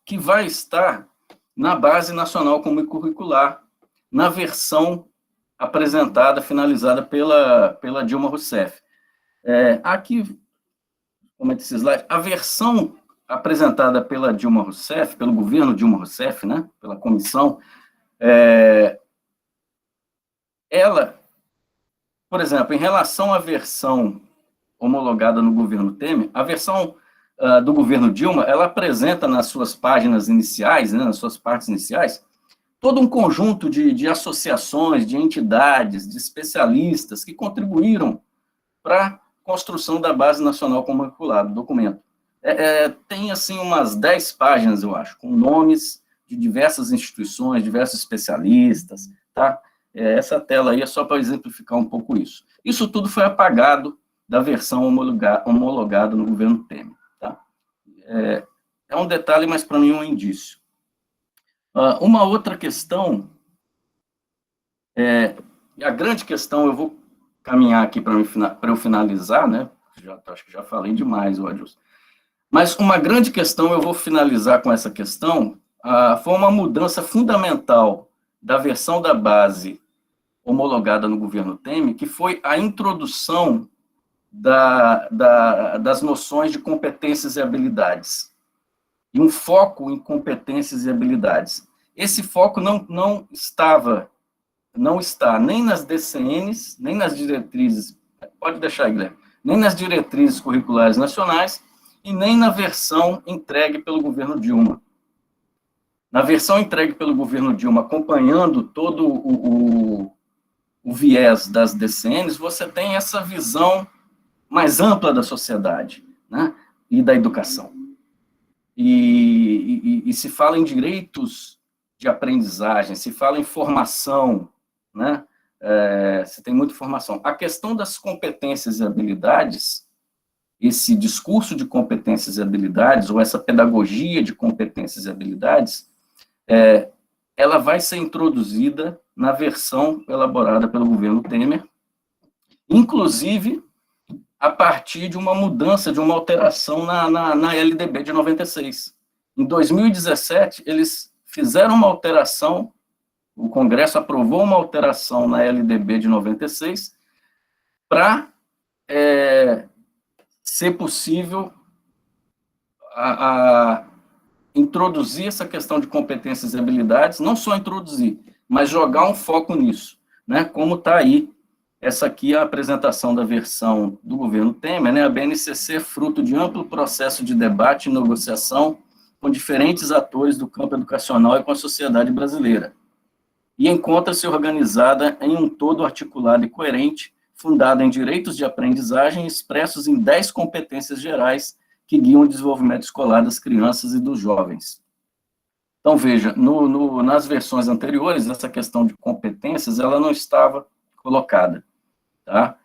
que vai estar na Base Nacional Comum Curricular, na versão apresentada, finalizada pela Dilma Rousseff. Aqui, como é esse slide, a versão apresentada pela Dilma Rousseff, pelo governo Dilma Rousseff, né, pela comissão, ela, por exemplo, em relação à versão homologada no governo Temer, a versão do governo Dilma, ela apresenta nas suas páginas iniciais, né, nas suas partes iniciais, todo um conjunto de associações, de entidades, de especialistas que contribuíram para a construção da Base Nacional Comum Curricular, do documento. tem, assim, umas 10 páginas, eu acho, com nomes de diversas instituições, diversos especialistas, tá? Essa tela aí é só para exemplificar um pouco isso. Isso tudo foi apagado da versão homologada no governo Temer, tá? É um detalhe, mas para mim é um indício. Uma outra questão, a grande questão, eu vou caminhar aqui para eu finalizar, né? Acho que já falei demais, Adilson. Mas uma grande questão, eu vou finalizar com essa questão, foi uma mudança fundamental da versão da base homologada no governo Temer, que foi a introdução das noções de competências e habilidades, e um foco em competências e habilidades. Esse foco não está nem nas DCNs, nem nas diretrizes, pode deixar, Guilherme, nem nas diretrizes curriculares nacionais, e nem na versão entregue pelo governo Dilma. Na versão entregue pelo governo Dilma, acompanhando todo o viés das DCNs, você tem essa visão mais ampla da sociedade, né, e da educação. E se fala em direitos de aprendizagem, se fala em formação, né, se tem muita formação. A questão das competências e habilidades, esse discurso de competências e habilidades, ou essa pedagogia de competências e habilidades, ela vai ser introduzida na versão elaborada pelo governo Temer, inclusive a partir de uma mudança, de uma alteração na LDB de 96. Em 2017, eles fizeram uma alteração, o Congresso aprovou uma alteração na LDB de 96, para ser possível introduzir essa questão de competências e habilidades, não só introduzir, mas jogar um foco nisso, né? Como está aí, essa aqui é a apresentação da versão do governo Temer, né? A BNCC é fruto de amplo processo de debate e negociação com diferentes atores do campo educacional e com a sociedade brasileira, e encontra-se organizada em um todo articulado e coerente, fundada em direitos de aprendizagem expressos em 10 competências gerais que guiam o desenvolvimento escolar das crianças e dos jovens. Então, veja, nas versões anteriores, essa questão de competências, ela não estava colocada, tá?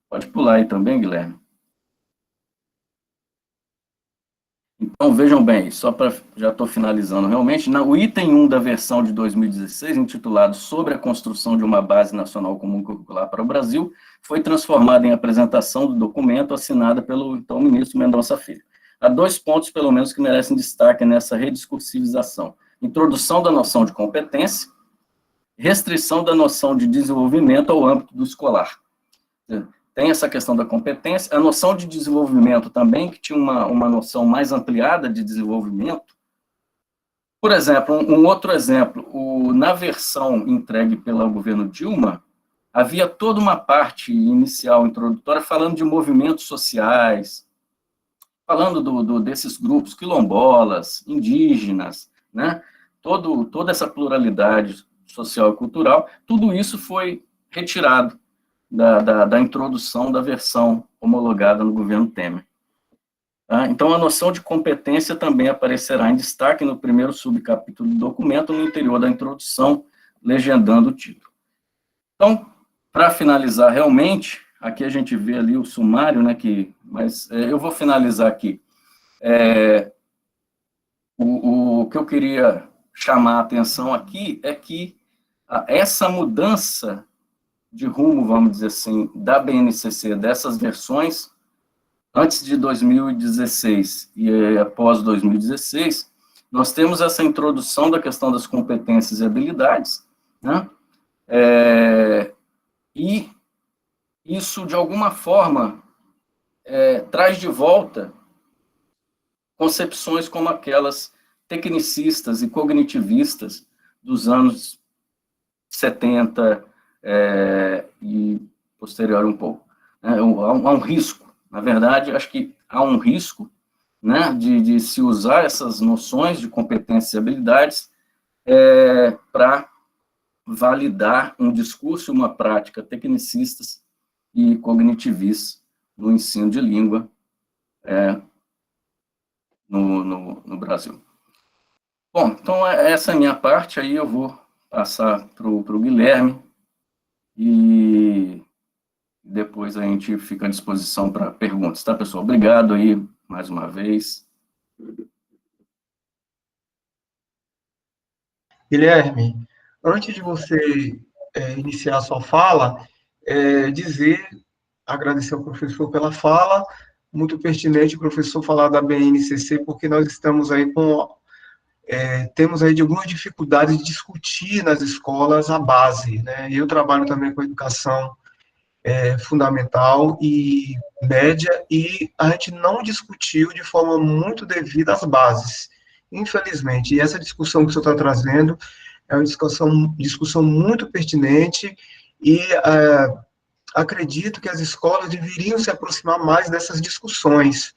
Pode pular aí também, Guilherme. Então, vejam bem, já estou finalizando realmente, o item 1 da versão de 2016, intitulado Sobre a construção de uma base nacional comum curricular para o Brasil, foi transformado em apresentação do documento assinada pelo, então, ministro Mendonça Filho. Há 2 pontos, pelo menos, que merecem destaque nessa rediscursivização. Introdução da noção de competência, restrição da noção de desenvolvimento ao âmbito do escolar. Tem essa questão da competência, a noção de desenvolvimento também, que tinha uma noção mais ampliada de desenvolvimento. Por exemplo, um outro exemplo, na versão entregue pelo governo Dilma, havia toda uma parte inicial, introdutória, falando de movimentos sociais, falando desses grupos quilombolas, indígenas, né? Toda essa pluralidade social e cultural, tudo isso foi retirado da introdução da versão homologada no governo Temer. Então, a noção de competência também aparecerá em destaque no primeiro subcapítulo do documento, no interior da introdução, legendando o título. Então, para finalizar realmente, aqui a gente vê ali o sumário, né, mas eu vou finalizar aqui. O que eu queria chamar a atenção aqui é que essa mudança de rumo, vamos dizer assim, da BNCC, dessas versões, antes de 2016 e após 2016, nós temos essa introdução da questão das competências e habilidades, né? E isso, de alguma forma, traz de volta concepções como aquelas tecnicistas e cognitivistas dos anos 70, e posterior um pouco. Há um risco, na verdade, acho que há um risco, né, de se usar essas noções de competências e habilidades para validar um discurso e uma prática tecnicistas e cognitivistas no ensino de língua no Brasil. Bom, então essa é a minha parte, aí eu vou passar para o Guilherme, e depois a gente fica à disposição para perguntas, tá, pessoal? Obrigado aí, mais uma vez. Guilherme, antes de você iniciar a sua fala, agradecer ao professor pela fala, muito pertinente o professor falar da BNCC, porque nós estamos aí temos aí de algumas dificuldades de discutir nas escolas a base, né? Eu trabalho também com educação fundamental e média, e a gente não discutiu de forma muito devida as bases, infelizmente. E essa discussão que o senhor está trazendo é uma discussão muito pertinente, e acredito que as escolas deveriam se aproximar mais dessas discussões,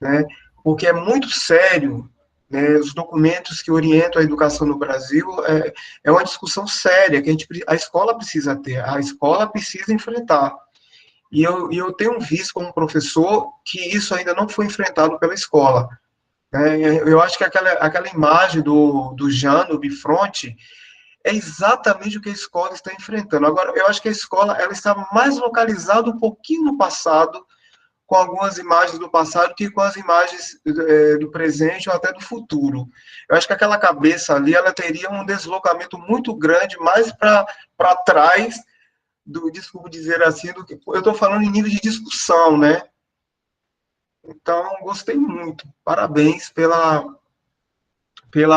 né? Porque é muito sério, né? Os documentos que orientam a educação no Brasil é uma discussão séria que a escola precisa ter, a escola precisa enfrentar. E eu tenho visto como professor que isso ainda não foi enfrentado pela escola, né? Eu acho que aquela imagem do Jano Bifronte é exatamente o que a escola está enfrentando. Agora, eu acho que a escola ela está mais localizada um pouquinho no passado, com algumas imagens do passado, que com as imagens do presente ou até do futuro. Eu acho que aquela cabeça ali, ela teria um deslocamento muito grande, mais para trás, desculpa dizer assim, do que eu estou falando em nível de discussão, né? Então, gostei muito. Parabéns pela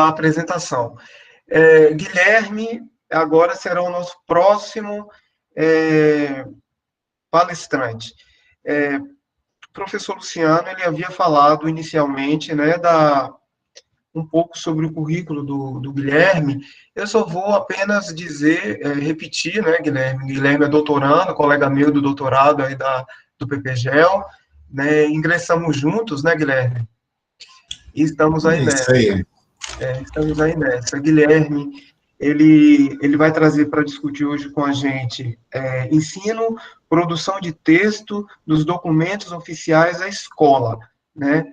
apresentação. Guilherme, agora será o nosso próximo palestrante. O professor Luciano, ele havia falado inicialmente, né, um pouco sobre o currículo do Guilherme. Eu só vou apenas repetir, né, Guilherme? Guilherme é doutorando, colega meu do doutorado aí do PPGEL, né? Ingressamos juntos, né, Guilherme? E estamos aí nessa. Estamos aí nessa. Guilherme, ele vai trazer para discutir hoje com a gente ensino, produção de texto dos documentos oficiais da escola, né?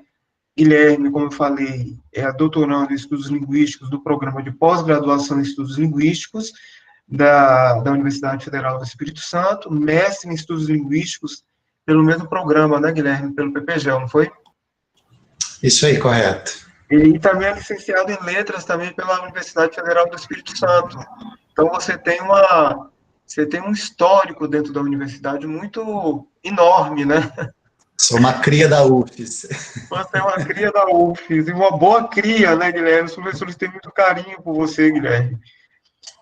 Guilherme, como eu falei, é doutorando em estudos linguísticos do programa de pós-graduação em estudos linguísticos da Universidade Federal do Espírito Santo, mestre em estudos linguísticos pelo mesmo programa, né, Guilherme? Pelo PPGEL, não foi? Isso aí, correto. E também é licenciado em letras também pela Universidade Federal do Espírito Santo. Então, você tem um histórico dentro da universidade muito enorme, né? Sou uma cria da UFES. Você é uma cria da UFES, e uma boa cria, né, Guilherme? Os professores têm muito carinho por você, Guilherme.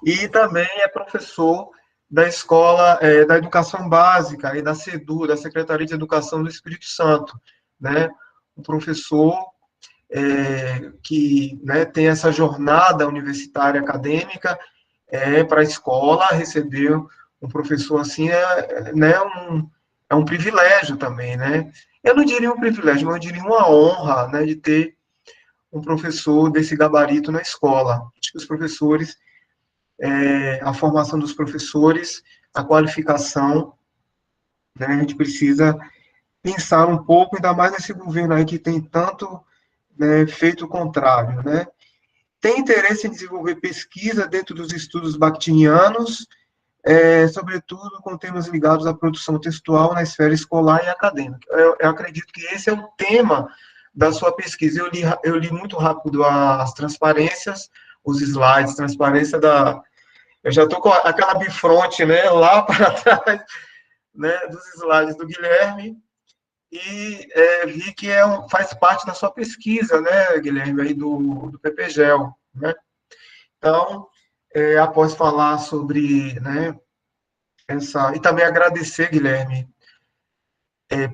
E também é professor da Escola da Educação Básica e da SEDU, da Secretaria de Educação do Espírito Santo, né? Um professor que, né, tem essa jornada universitária acadêmica para a escola. Receber um professor assim né, é um privilégio também, né? Eu não diria um privilégio, mas eu diria uma honra, né, de ter um professor desse gabarito na escola. Acho que os professores, a formação dos professores, a qualificação, né, a gente precisa pensar um pouco, ainda mais nesse governo aí que tem tanto, né, feito o contrário, né? Tem interesse em desenvolver pesquisa dentro dos estudos bakhtinianos, sobretudo com temas ligados à produção textual na esfera escolar e acadêmica. Eu acredito que esse é o tema da sua pesquisa. Eu li muito rápido as transparências, os slides, transparência eu já estou com aquela bifronte, né, lá para trás, né, dos slides do Guilherme, e vi que faz parte da sua pesquisa, né, Guilherme, aí do PPGEL, né? Então, após falar sobre, né, e também agradecer, Guilherme,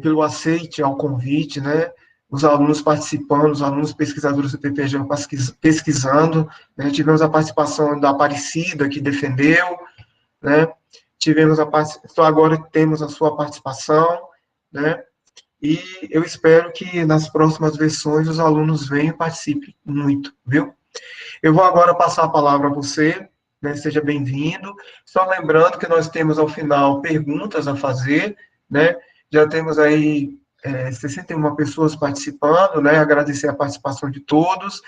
pelo aceite ao convite, né, os alunos participando, os alunos pesquisadores do PPGEL pesquisando, né, tivemos a participação da Aparecida, que defendeu, né, agora temos a sua participação, né, e eu espero que nas próximas versões os alunos venham e participem muito, viu? Eu vou agora passar a palavra a você, né, seja bem-vindo. Só lembrando que nós temos ao final perguntas a fazer, né? Já temos aí 61 pessoas participando, né? Agradecer a participação de todos.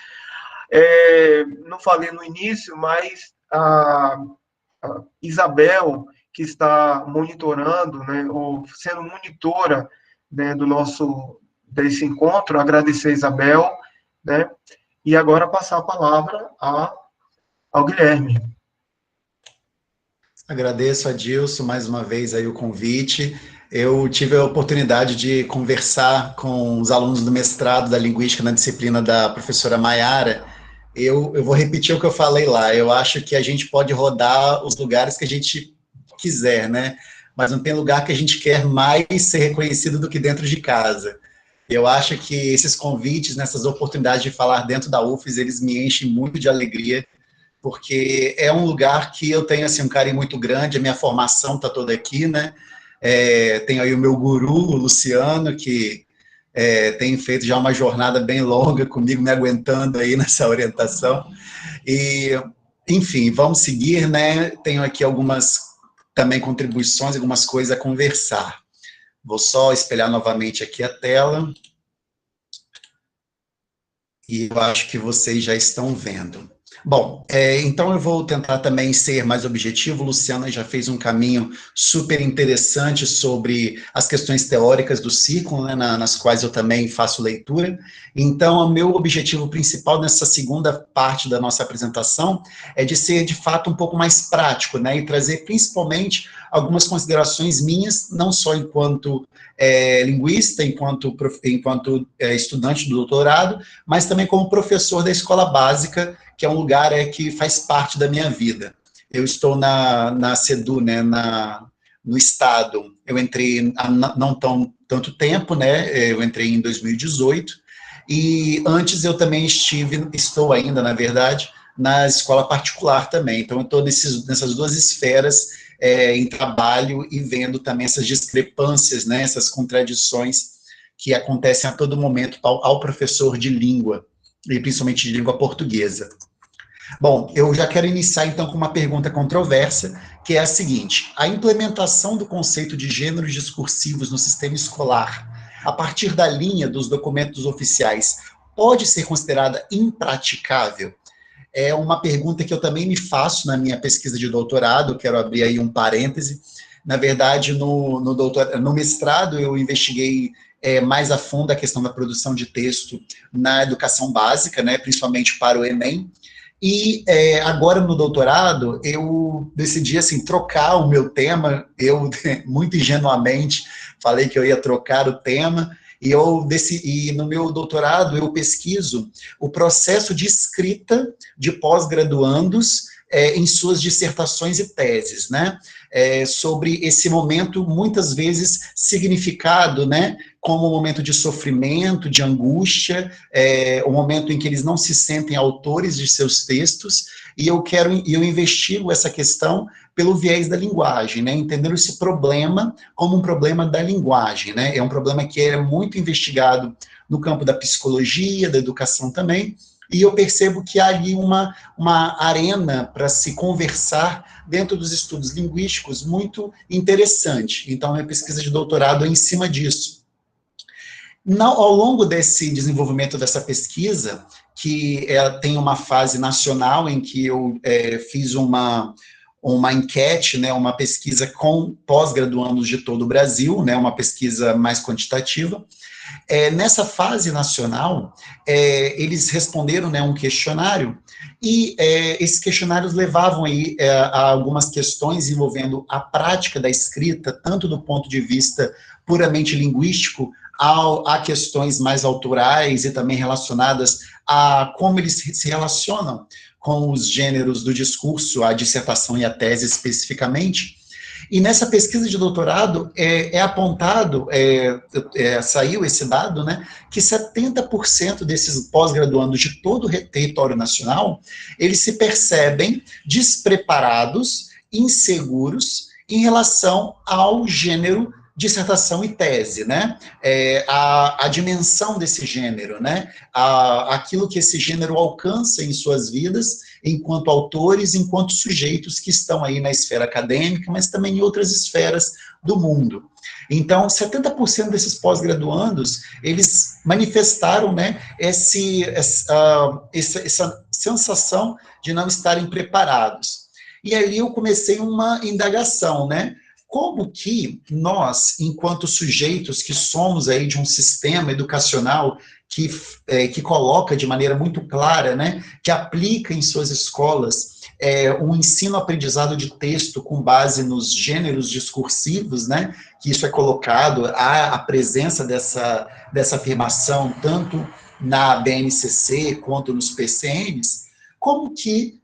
Não falei no início, mas a Isabel, que está monitorando, né, ou sendo monitora, né, desse encontro, agradecer a Isabel, né, e agora passar a palavra ao Guilherme. Agradeço a Dilson mais uma vez aí o convite. Eu tive a oportunidade de conversar com os alunos do mestrado da Linguística na disciplina da professora Maiara. Eu vou repetir o que eu falei lá. Eu acho que a gente pode rodar os lugares que a gente quiser, né? Mas não tem lugar que a gente quer mais ser reconhecido do que dentro de casa. Eu acho que esses convites, nessas oportunidades de falar dentro da UFES, eles me enchem muito de alegria, porque é um lugar que eu tenho assim, um carinho muito grande, a minha formação está toda aqui, né? Tenho aí o meu guru, o Luciano, que tem feito já uma jornada bem longa comigo, me aguentando aí nessa orientação. E, enfim, vamos seguir, né? Tenho aqui algumas também contribuições, algumas coisas a conversar. Vou só espelhar novamente aqui a tela. E eu acho que vocês já estão vendo. Bom, então eu vou tentar também ser mais objetivo. Luciana já fez um caminho super interessante sobre as questões teóricas do ciclo, né, nas quais eu também faço leitura. Então, o meu objetivo principal nessa segunda parte da nossa apresentação é de ser, de fato, um pouco mais prático, né, e trazer principalmente algumas considerações minhas, não só enquanto linguista, enquanto estudante do doutorado, mas também como professor da escola básica, que é um lugar que faz parte da minha vida. Eu estou na CEDU, né, no Estado, eu entrei há não tanto tempo, né, eu entrei em 2018, e antes eu também estou ainda, na verdade, na escola particular também, então eu estou nessas duas esferas, em trabalho e vendo também essas discrepâncias, né, essas contradições que acontecem a todo momento ao professor de língua, e principalmente de língua portuguesa. Bom, eu já quero iniciar então com uma pergunta controversa, que é a seguinte: a implementação do conceito de gêneros discursivos no sistema escolar, a partir da linha dos documentos oficiais, pode ser considerada impraticável? É uma pergunta que eu também me faço na minha pesquisa de doutorado, quero abrir aí um parêntese. Na verdade, no mestrado, eu investiguei mais a fundo a questão da produção de texto na educação básica, né, principalmente para o Enem, e agora no doutorado, eu decidi assim, trocar o meu tema, eu muito ingenuamente falei que eu ia trocar o tema, e no meu doutorado eu pesquiso o processo de escrita de pós-graduandos em suas dissertações e teses, né? Sobre esse momento, muitas vezes significado, né, como um momento de sofrimento, de angústia, um momento em que eles não se sentem autores de seus textos, e eu investigo essa questão pelo viés da linguagem, né, entendendo esse problema como um problema da linguagem, né, é um problema que é muito investigado no campo da psicologia, da educação também, e eu percebo que há ali uma arena para se conversar dentro dos estudos linguísticos muito interessante. Então, a minha pesquisa de doutorado é em cima disso. Ao longo desse desenvolvimento dessa pesquisa, que tem uma fase nacional em que eu fiz uma enquete, né, uma pesquisa com pós-graduandos de todo o Brasil, né, uma pesquisa mais quantitativa. Nessa fase nacional, eles responderam, né, um questionário, e esses questionários levavam aí a algumas questões envolvendo a prática da escrita, tanto do ponto de vista puramente linguístico, a questões mais autorais e também relacionadas a como eles se relacionam com os gêneros do discurso, a dissertação e a tese especificamente. E nessa pesquisa de doutorado apontado, saiu esse dado, né, que 70% desses pós-graduandos de todo o território nacional, eles se percebem despreparados, inseguros, em relação ao gênero dissertação e tese, né, a dimensão desse gênero, né, aquilo que esse gênero alcança em suas vidas, enquanto autores, enquanto sujeitos que estão aí na esfera acadêmica, mas também em outras esferas do mundo. Então, 70% desses pós-graduandos, eles manifestaram, né, essa sensação de não estarem preparados. E aí eu comecei uma indagação, né? Como que nós, enquanto sujeitos que somos aí de um sistema educacional que coloca de maneira muito clara, né, que aplica em suas escolas um ensino-aprendizado de texto com base nos gêneros discursivos, né, que isso é colocado, há a presença dessa afirmação tanto na BNCC quanto nos PCNs, como que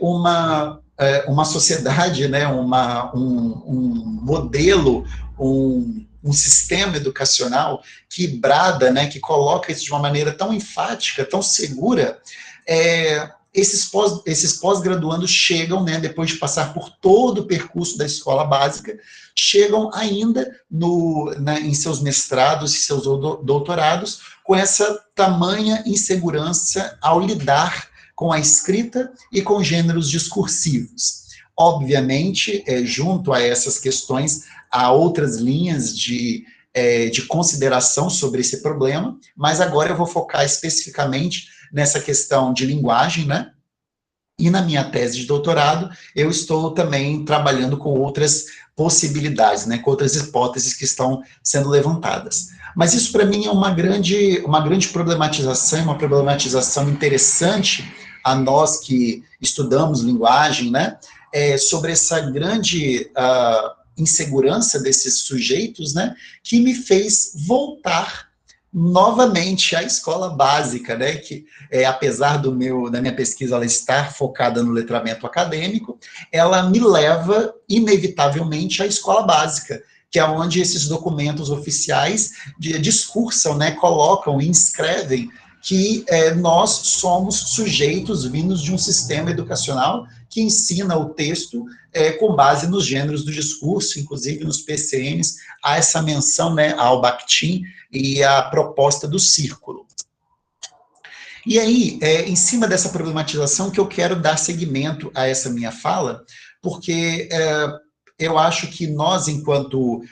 uma sociedade, né, um modelo, um sistema educacional que brada, né, que coloca isso de uma maneira tão enfática, tão segura, esses pós-graduandos chegam, né, depois de passar por todo o percurso da escola básica, chegam ainda em seus mestrados e seus doutorados com essa tamanha insegurança ao lidar com a escrita e com gêneros discursivos. Obviamente, junto a essas questões, há outras linhas de consideração sobre esse problema, mas agora eu vou focar especificamente nessa questão de linguagem, né? E na minha tese de doutorado, eu estou também trabalhando com outras possibilidades, né? Com outras hipóteses que estão sendo levantadas. Mas isso, para mim, é uma grande problematização, uma problematização interessante a nós que estudamos linguagem, né? Sobre essa grande insegurança desses sujeitos, né? Que me fez voltar novamente à escola básica, né, que apesar da minha pesquisa ela estar focada no letramento acadêmico, ela me leva inevitavelmente à escola básica, que é onde esses documentos oficiais discursam, né, colocam e inscrevem que nós somos sujeitos vindos de um sistema educacional que ensina o texto com base nos gêneros do discurso, inclusive nos PCNs, há essa menção, né, ao Bakhtin e a proposta do círculo. E aí, em cima dessa problematização que eu quero dar seguimento a essa minha fala, porque eu acho que nós, enquanto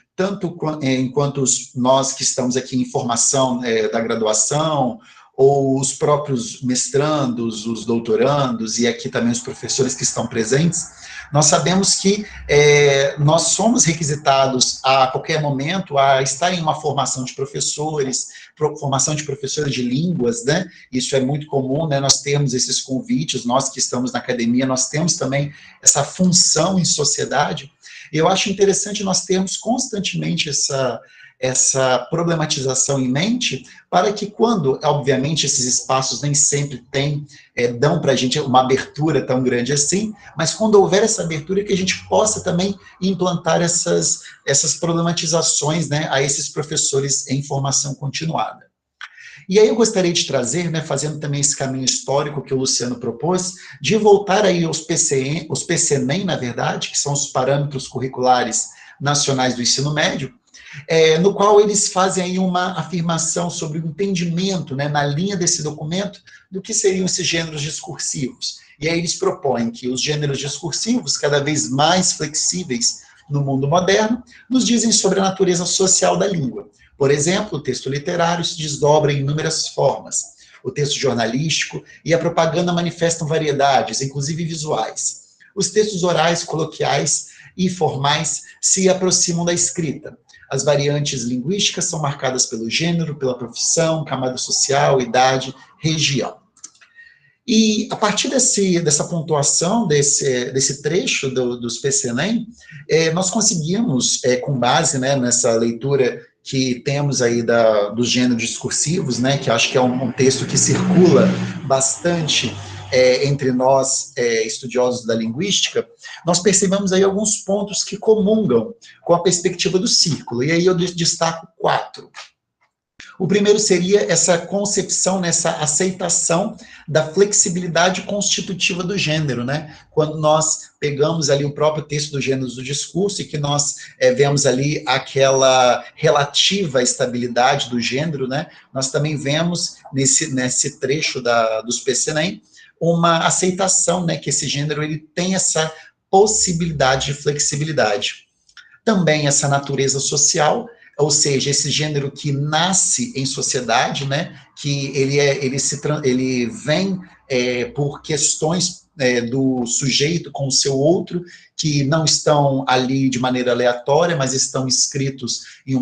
nós que estamos aqui em formação da graduação, ou os próprios mestrandos, os doutorandos, e aqui também os professores que estão presentes, nós sabemos que nós somos requisitados a qualquer momento a estar em uma formação de professores de línguas, né? Isso é muito comum, né? Nós temos esses convites, nós que estamos na academia, nós temos também essa função em sociedade. Eu acho interessante nós termos constantemente essa problematização em mente, para que quando, obviamente, esses espaços nem sempre dão para a gente uma abertura tão grande assim, mas quando houver essa abertura, que a gente possa também implantar essas problematizações, né, a esses professores em formação continuada. E aí eu gostaria de trazer, né, fazendo também esse caminho histórico que o Luciano propôs, de voltar aí aos PCNEM, na verdade, que são os parâmetros curriculares nacionais do ensino médio, no qual eles fazem aí uma afirmação sobre o entendimento, né, na linha desse documento, do que seriam esses gêneros discursivos. E aí eles propõem que os gêneros discursivos, cada vez mais flexíveis no mundo moderno, nos dizem sobre a natureza social da língua. Por exemplo, o texto literário se desdobra em inúmeras formas. O texto jornalístico e a propaganda manifestam variedades, inclusive visuais. Os textos orais, coloquiais e formais se aproximam da escrita. As variantes linguísticas são marcadas pelo gênero, pela profissão, camada social, idade, região. E a partir dessa pontuação, desse trecho dos PCNEM, nós conseguimos, com base, né, nessa leitura que temos aí dos gêneros discursivos, né, que acho que é um texto que circula bastante entre nós, estudiosos da linguística, nós percebemos aí alguns pontos que comungam com a perspectiva do círculo, e aí eu destaco 4. O primeiro seria essa concepção, essa aceitação da flexibilidade constitutiva do gênero, né? Quando nós pegamos ali o próprio texto do Gêneros do Discurso e que nós vemos ali aquela relativa estabilidade do gênero, né? Nós também vemos nesse trecho dos PCNEM uma aceitação, né, que esse gênero ele tem essa possibilidade de flexibilidade. também essa natureza social, ou seja, esse gênero que nasce em sociedade, né, que ele vem por questões do sujeito com o seu outro, que não estão ali de maneira aleatória, mas estão inscritos em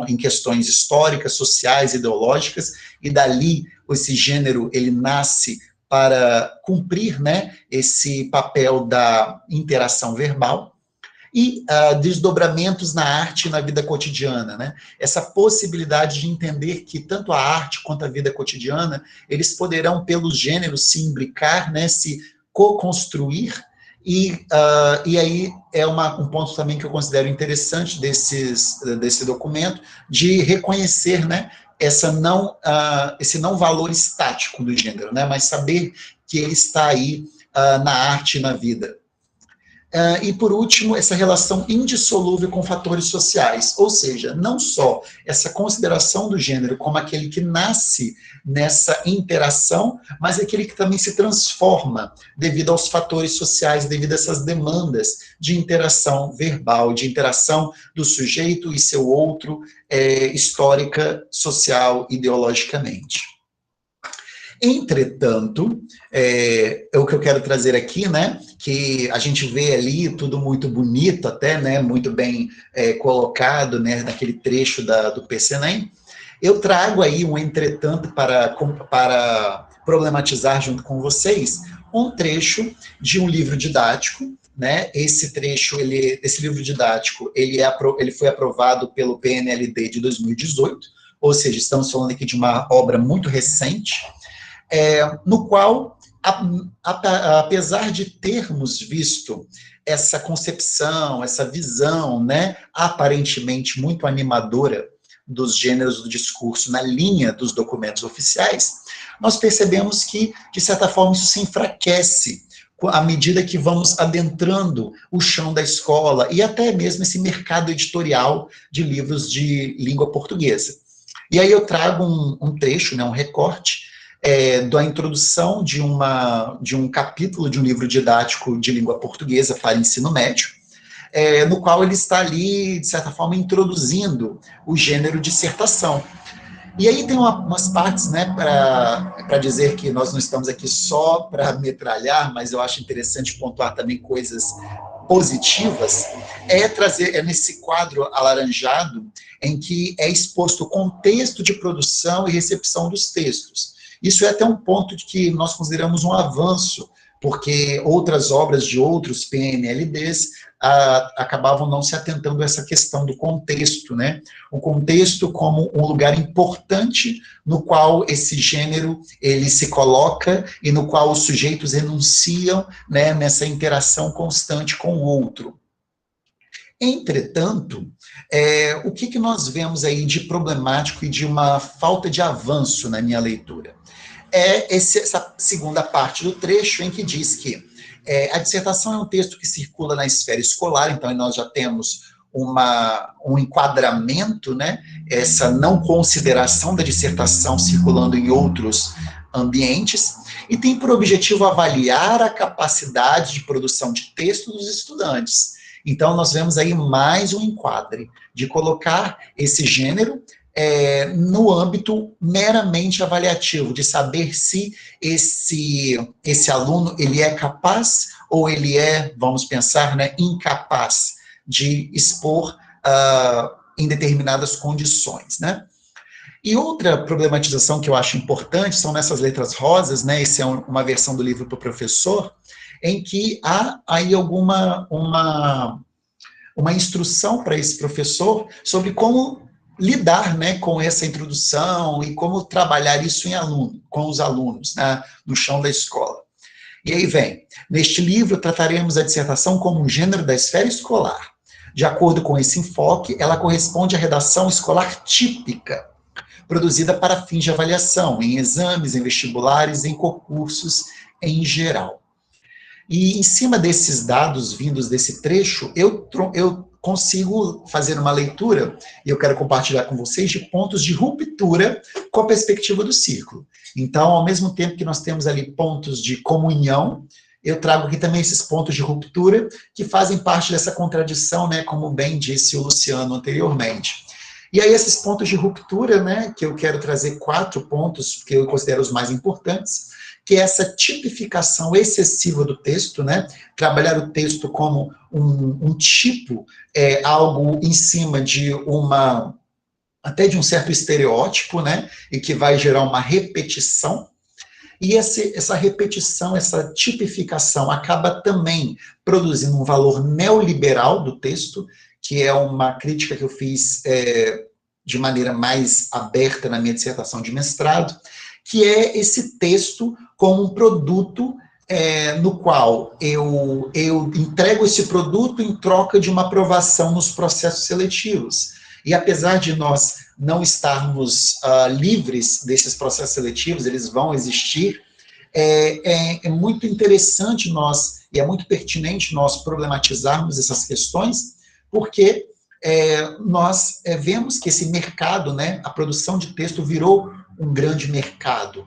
em questões históricas, sociais, ideológicas, e dali esse gênero ele nasce para cumprir, né, esse papel da interação verbal, e desdobramentos na arte e na vida cotidiana, né? Essa possibilidade de entender que tanto a arte quanto a vida cotidiana, eles poderão, pelos gêneros, se imbricar, né, se co-construir, e aí é um ponto também que eu considero interessante desse documento, de reconhecer, né, esse não valor estático do gênero, né, mas saber que ele está aí na arte e na vida. E, por último, essa relação indissolúvel com fatores sociais, ou seja, não só essa consideração do gênero como aquele que nasce nessa interação, mas aquele que também se transforma devido aos fatores sociais, devido a essas demandas de interação verbal, de interação do sujeito e seu outro, histórica, social, ideologicamente. Entretanto, o que eu quero trazer aqui, né, que a gente vê ali tudo muito bonito até, né, muito bem colocado, né, naquele trecho do PCNEM, eu trago aí um entretanto para problematizar junto com vocês um trecho de um livro didático, né, esse livro didático, ele foi aprovado pelo PNLD de 2018, ou seja, estamos falando aqui de uma obra muito recente, no qual, apesar de termos visto essa concepção, essa visão, né, aparentemente muito animadora dos gêneros do discurso na linha dos documentos oficiais, nós percebemos que, de certa forma, isso se enfraquece à medida que vamos adentrando o chão da escola e até mesmo esse mercado editorial de livros de língua portuguesa. E aí eu trago um trecho, né, um recorte, da introdução de um capítulo de um livro didático de língua portuguesa para ensino médio, no qual ele está ali, de certa forma, introduzindo o gênero dissertação. E aí tem umas partes, né, para dizer que nós não estamos aqui só para metralhar, mas eu acho interessante pontuar também coisas positivas, nesse quadro alaranjado, em que é exposto o contexto de produção e recepção dos textos. Isso é até um ponto de que nós consideramos um avanço, porque outras obras de outros PNLDs acabavam não se atentando a essa questão do contexto, né? O contexto como um lugar importante no qual esse gênero ele se coloca e no qual os sujeitos enunciam, né, nessa interação constante com o outro. Entretanto, o que nós vemos aí de problemático e de uma falta de avanço na minha leitura? Essa segunda parte do trecho em que diz que a dissertação é um texto que circula na esfera escolar, então nós já temos um enquadramento, né, essa não consideração da dissertação circulando em outros ambientes, e tem por objetivo avaliar a capacidade de produção de texto dos estudantes. Então, nós vemos aí mais um enquadre de colocar esse gênero no âmbito meramente avaliativo, de saber se esse aluno ele é capaz ou ele vamos pensar, né, incapaz de expor em determinadas condições, né? E outra problematização que eu acho importante são nessas letras rosas, né? Essa é uma versão do livro para o professor, em que há aí uma instrução para esse professor sobre como lidar, né, com essa introdução e como trabalhar isso com os alunos, né, no chão da escola. E aí vem, neste livro trataremos a dissertação como um gênero da esfera escolar. De acordo com esse enfoque, ela corresponde à redação escolar típica, produzida para fins de avaliação, em exames, em vestibulares, em concursos em geral. E em cima desses dados vindos desse trecho, eu consigo fazer uma leitura, e eu quero compartilhar com vocês, de pontos de ruptura com a perspectiva do círculo. Então, ao mesmo tempo que nós temos ali pontos de comunhão, eu trago aqui também esses pontos de ruptura que fazem parte dessa contradição, né, como bem disse o Luciano anteriormente. E aí esses pontos de ruptura, né, que eu quero trazer 4 pontos que eu considero os mais importantes, que é essa tipificação excessiva do texto, né, trabalhar o texto como um tipo, algo em cima de até de um certo estereótipo, né, e que vai gerar uma repetição. E essa repetição, essa tipificação acaba também produzindo um valor neoliberal do texto, que é uma crítica que eu fiz de maneira mais aberta na minha dissertação de mestrado, que é esse texto como um produto no qual eu entrego esse produto em troca de uma aprovação nos processos seletivos. E apesar de nós não estarmos livres desses processos seletivos, eles vão existir, é muito interessante e é muito pertinente nós problematizarmos essas questões, porque nós vemos que esse mercado, né, a produção de texto virou um grande mercado,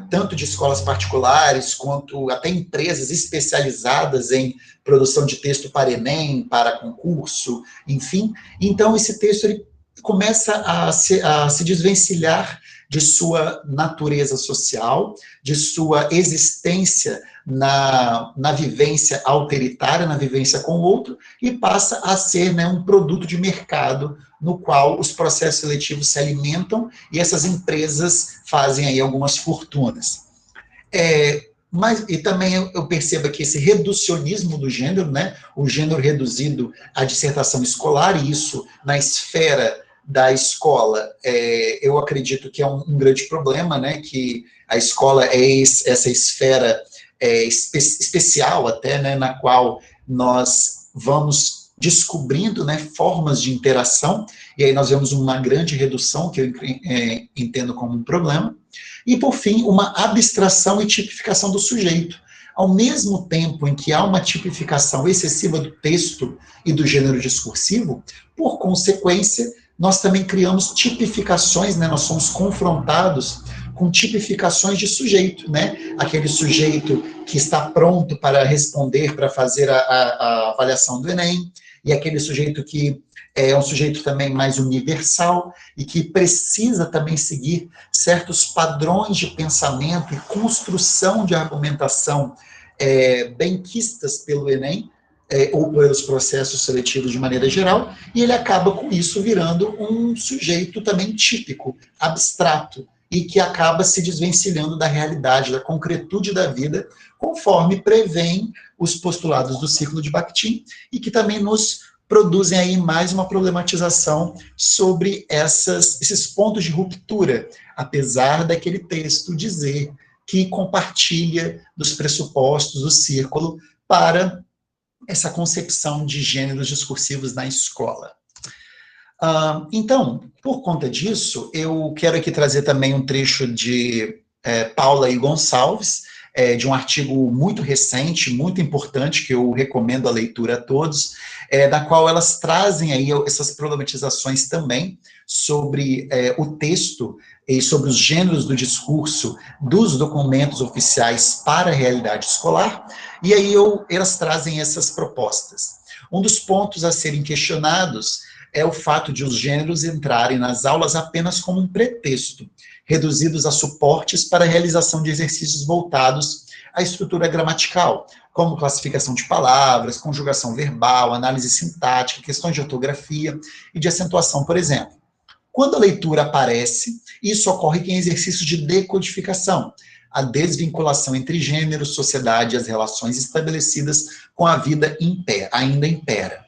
tanto de escolas particulares, quanto até empresas especializadas em produção de texto para Enem, para concurso, enfim. Então, esse texto ele começa a se desvencilhar de sua natureza social, de sua existência na vivência autoritária, na vivência com o outro, e passa a ser, né, um produto de mercado no qual os processos seletivos se alimentam e essas empresas fazem aí algumas fortunas. E também eu percebo que esse reducionismo do gênero, né, o gênero reduzido à dissertação escolar, e isso na esfera da escola, eu acredito que é um grande problema, né, que a escola é essa esfera especial até, né, na qual nós vamos descobrindo, né, formas de interação, e aí nós vemos uma grande redução, que eu entendo como um problema, e por fim, uma abstração e tipificação do sujeito. Ao mesmo tempo em que há uma tipificação excessiva do texto e do gênero discursivo, por consequência, nós também criamos tipificações, né, nós somos confrontados com tipificações de sujeito, né, aquele sujeito que está pronto para responder, para fazer a avaliação do Enem, e aquele sujeito que é um sujeito também mais universal e que precisa também seguir certos padrões de pensamento e construção de argumentação benquistas pelo Enem, ou pelos processos seletivos de maneira geral, e ele acaba com isso virando um sujeito também típico, abstrato, e que acaba se desvencilhando da realidade, da concretude da vida, conforme prevêem os postulados do ciclo de Bakhtin, e que também nos produzem aí mais uma problematização sobre esses pontos de ruptura, apesar daquele texto dizer que compartilha dos pressupostos do círculo para essa concepção de gêneros discursivos na escola. Então, por conta disso, eu quero aqui trazer também um trecho de Paula e Gonçalves, de um artigo muito recente, muito importante, que eu recomendo a leitura a todos, da qual elas trazem aí essas problematizações também sobre o texto e sobre os gêneros do discurso dos documentos oficiais para a realidade escolar, e aí elas trazem essas propostas. Um dos pontos a serem questionados é o fato de os gêneros entrarem nas aulas apenas como um pretexto, reduzidos a suportes para a realização de exercícios voltados à estrutura gramatical, como classificação de palavras, conjugação verbal, análise sintática, questões de ortografia e de acentuação, por exemplo. Quando a leitura aparece, isso ocorre em exercícios de decodificação, a desvinculação entre gênero, sociedade e as relações estabelecidas com a vida ainda impera.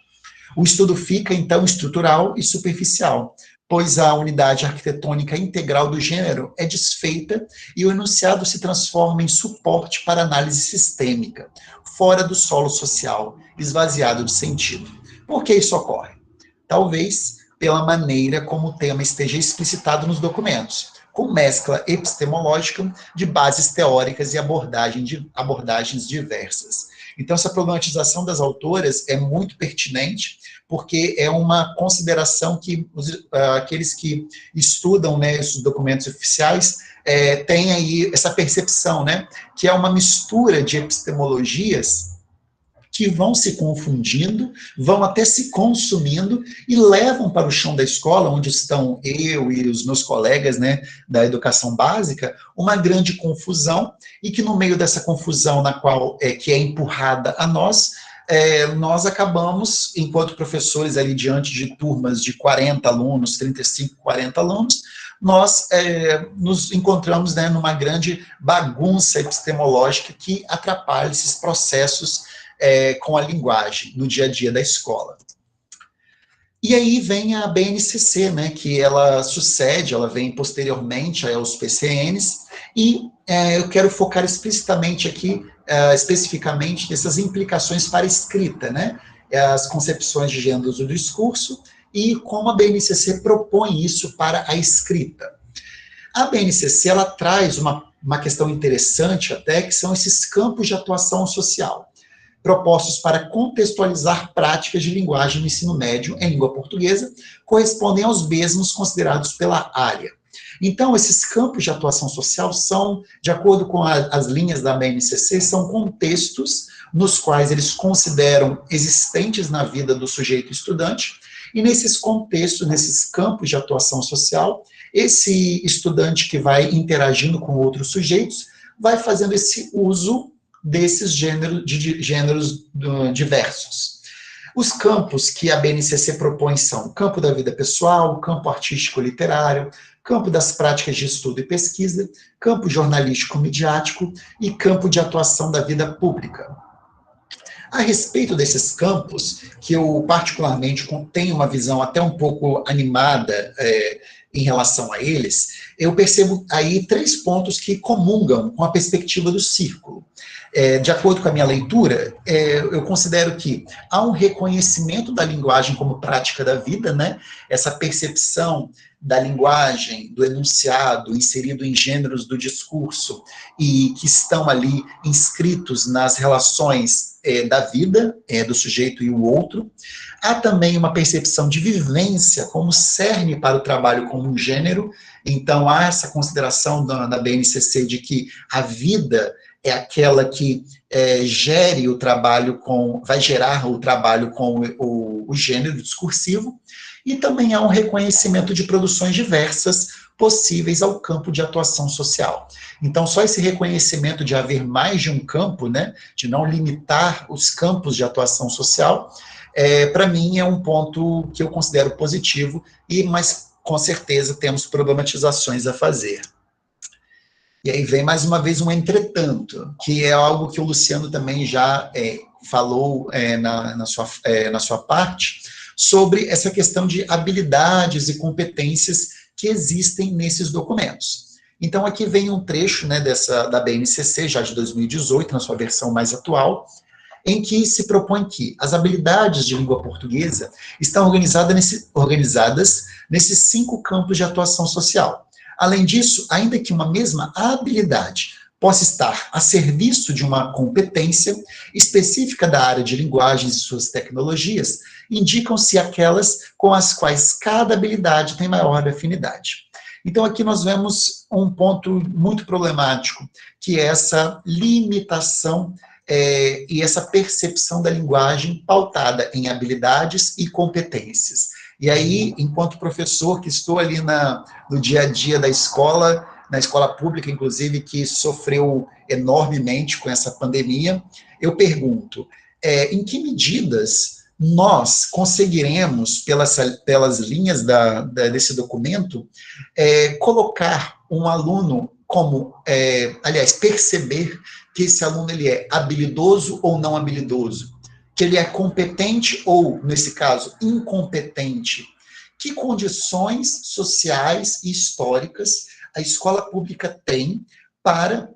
O estudo fica, então, estrutural e superficial, pois a unidade arquitetônica integral do gênero é desfeita e o enunciado se transforma em suporte para análise sistêmica, fora do solo social, esvaziado de sentido. Por que isso ocorre? Talvez pela maneira como o tema esteja explicitado nos documentos, com mescla epistemológica de bases teóricas e abordagens diversas. Então, essa problematização das autoras é muito pertinente, porque é uma consideração que aqueles que estudam, né, esses documentos oficiais têm aí essa percepção, né, que é uma mistura de epistemologias que vão se confundindo, vão até se consumindo e levam para o chão da escola, onde estão eu e os meus colegas, né, da educação básica, uma grande confusão, e que no meio dessa confusão na qual que é empurrada a nós, nós acabamos, enquanto professores ali diante de turmas de 40 alunos, 35, 40 alunos, nós nos encontramos, né, numa grande bagunça epistemológica que atrapalha esses processos com a linguagem no dia a dia da escola. E aí vem a BNCC, né, que ela sucede, ela vem posteriormente aos PCNs, e eu quero focar explicitamente aqui, especificamente, nessas implicações para a escrita, né, as concepções de gêneros do discurso, e como a BNCC propõe isso para a escrita. A BNCC, ela traz uma questão interessante até, que são esses campos de atuação social, propostos para contextualizar práticas de linguagem no ensino médio em língua portuguesa, correspondem aos mesmos considerados pela área. Então, esses campos de atuação social são, de acordo com as linhas da BNCC, são contextos nos quais eles consideram existentes na vida do sujeito estudante, e nesses contextos, nesses campos de atuação social, esse estudante que vai interagindo com outros sujeitos, vai fazendo esse uso desses gêneros diversos. Os campos que a BNCC propõe são campo da vida pessoal, campo artístico-literário, campo das práticas de estudo e pesquisa, campo jornalístico-midiático e campo de atuação da vida pública. A respeito desses campos, que eu particularmente tenho uma visão até um pouco animada em relação a eles, eu percebo aí 3 pontos que comungam com a perspectiva do círculo. De acordo com a minha leitura, eu considero que há um reconhecimento da linguagem como prática da vida, né? Essa percepção da linguagem, do enunciado, inserido em gêneros do discurso, e que estão ali inscritos nas relações da vida, do sujeito e o outro. Há também uma percepção de vivência como cerne para o trabalho como um gênero, então há essa consideração da BNCC de que a vida é aquela que gere o trabalho vai gerar o trabalho com o gênero discursivo, e também há um reconhecimento de produções diversas possíveis ao campo de atuação social. Então, só esse reconhecimento de haver mais de um campo, né, de não limitar os campos de atuação social, para mim é um ponto que eu considero positivo, mas com certeza temos problematizações a fazer. E aí vem mais uma vez um entretanto, que é algo que o Luciano também já falou na sua parte, sobre essa questão de habilidades e competências que existem nesses documentos. Então, aqui vem um trecho, né, da BNCC, já de 2018, na sua versão mais atual, em que se propõe que as habilidades de língua portuguesa estão organizadas nesses 5 campos de atuação social. Além disso, ainda que uma mesma habilidade possa estar a serviço de uma competência específica da área de linguagens e suas tecnologias, indicam-se aquelas com as quais cada habilidade tem maior afinidade. Então, aqui nós vemos um ponto muito problemático, que é essa limitação e essa percepção da linguagem pautada em habilidades e competências. E aí, enquanto professor que estou ali no dia a dia da escola, na escola pública, inclusive, que sofreu enormemente com essa pandemia, eu pergunto, em que medidas nós conseguiremos, pelas linhas desse documento, colocar um aluno como, perceber que esse aluno ele é habilidoso ou não habilidoso, que ele é competente ou, nesse caso, incompetente. Que condições sociais e históricas a escola pública tem para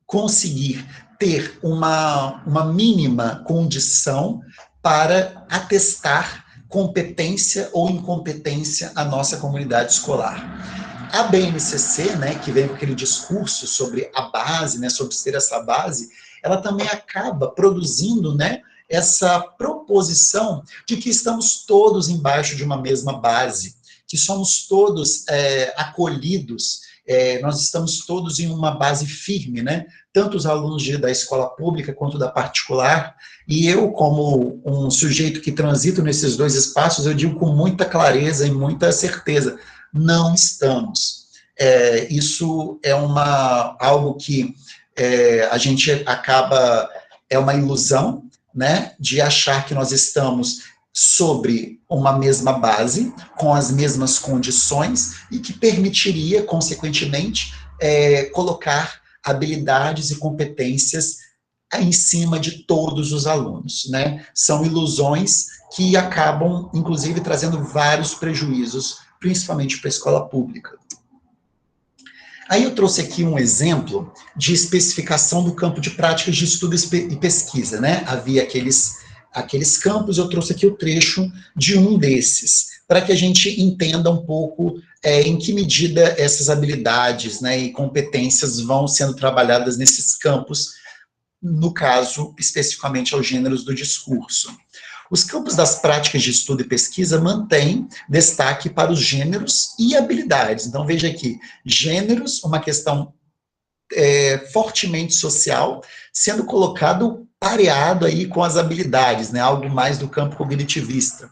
conseguir ter uma mínima condição para atestar competência ou incompetência à nossa comunidade escolar. A BNCC, né, que vem com aquele discurso sobre a base, né, sobre ser essa base, ela também acaba produzindo, né, essa proposição de que estamos todos embaixo de uma mesma base, que somos todos acolhidos, nós estamos todos em uma base firme, né? Tanto os alunos da escola pública quanto da particular, e eu, como um sujeito que transito nesses dois espaços, eu digo com muita clareza e muita certeza, não estamos. Isso é algo que a gente acaba, é uma ilusão, né, de achar que nós estamos sobre uma mesma base, com as mesmas condições, e que permitiria, consequentemente, colocar habilidades e competências em cima de todos os alunos, né? São ilusões que acabam, inclusive, trazendo vários prejuízos, principalmente para a escola pública. Aí eu trouxe aqui um exemplo de especificação do campo de práticas de estudo e pesquisa, né? Havia aqueles campos, eu trouxe aqui o trecho de um desses, para que a gente entenda um pouco em que medida essas habilidades, né, e competências vão sendo trabalhadas nesses campos, no caso, especificamente aos gêneros do discurso. Os campos das práticas de estudo e pesquisa mantêm destaque para os gêneros e habilidades. Então, veja aqui, gêneros, uma questão fortemente social, sendo colocado pareado aí com as habilidades, né, algo mais do campo cognitivista.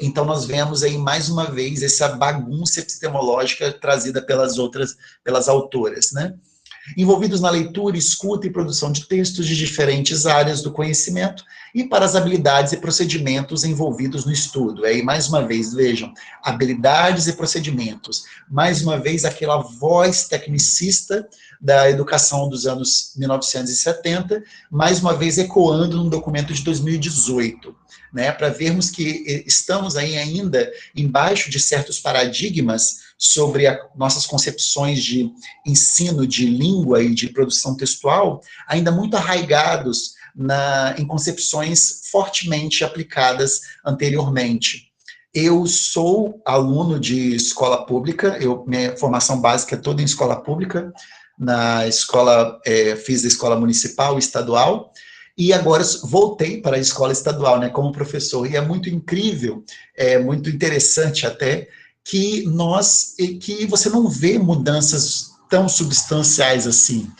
Então, nós vemos aí, mais uma vez, essa bagunça epistemológica trazida pelas autoras, né? Envolvidos na leitura, escuta e produção de textos de diferentes áreas do conhecimento e para as habilidades e procedimentos envolvidos no estudo. E mais uma vez, vejam, habilidades e procedimentos. Mais uma vez, aquela voz tecnicista da educação dos anos 1970, mais uma vez ecoando num documento de 2018, né, para vermos que estamos aí ainda embaixo de certos paradigmas sobre nossas concepções de ensino de língua e de produção textual, ainda muito arraigados em concepções fortemente aplicadas anteriormente. Eu sou aluno de escola pública, minha formação básica é toda em escola pública, na escola, fiz a escola municipal, estadual, e agora voltei para a escola estadual, né, como professor, e é muito incrível, muito interessante até, que você não vê mudanças tão substanciais assim,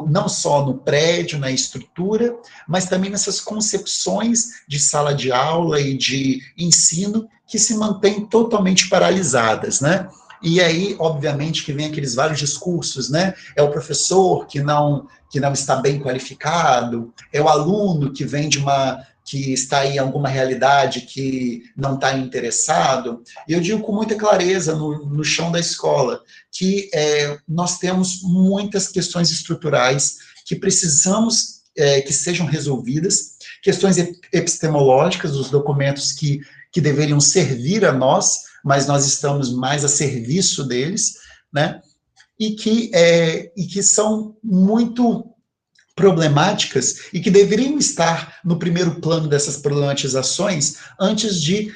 não só no prédio, na estrutura, mas também nessas concepções de sala de aula e de ensino que se mantêm totalmente paralisadas, né? E aí, obviamente, que vem aqueles vários discursos, né? É o professor que não está bem qualificado, é o aluno que vem que está em alguma realidade que não está interessado. E eu digo com muita clareza no chão da escola que nós temos muitas questões estruturais que precisamos que sejam resolvidas, questões epistemológicas dos documentos que deveriam servir a nós, mas nós estamos mais a serviço deles, né? E que são muito problemáticas e que deveriam estar no primeiro plano dessas problematizações antes de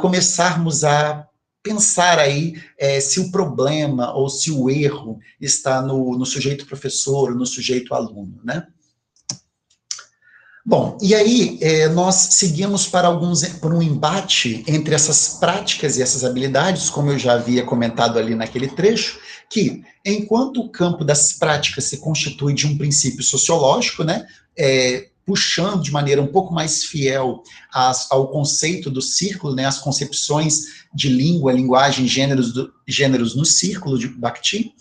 começarmos a pensar aí se o problema ou se o erro está no sujeito professor, no sujeito aluno, né? Bom, e aí nós seguimos por um embate entre essas práticas e essas habilidades, como eu já havia comentado ali naquele trecho, que enquanto o campo das práticas se constitui de um princípio sociológico, né, puxando de maneira um pouco mais fiel ao conceito do círculo, né, as concepções de língua, linguagem, gêneros no círculo de Bakhtin,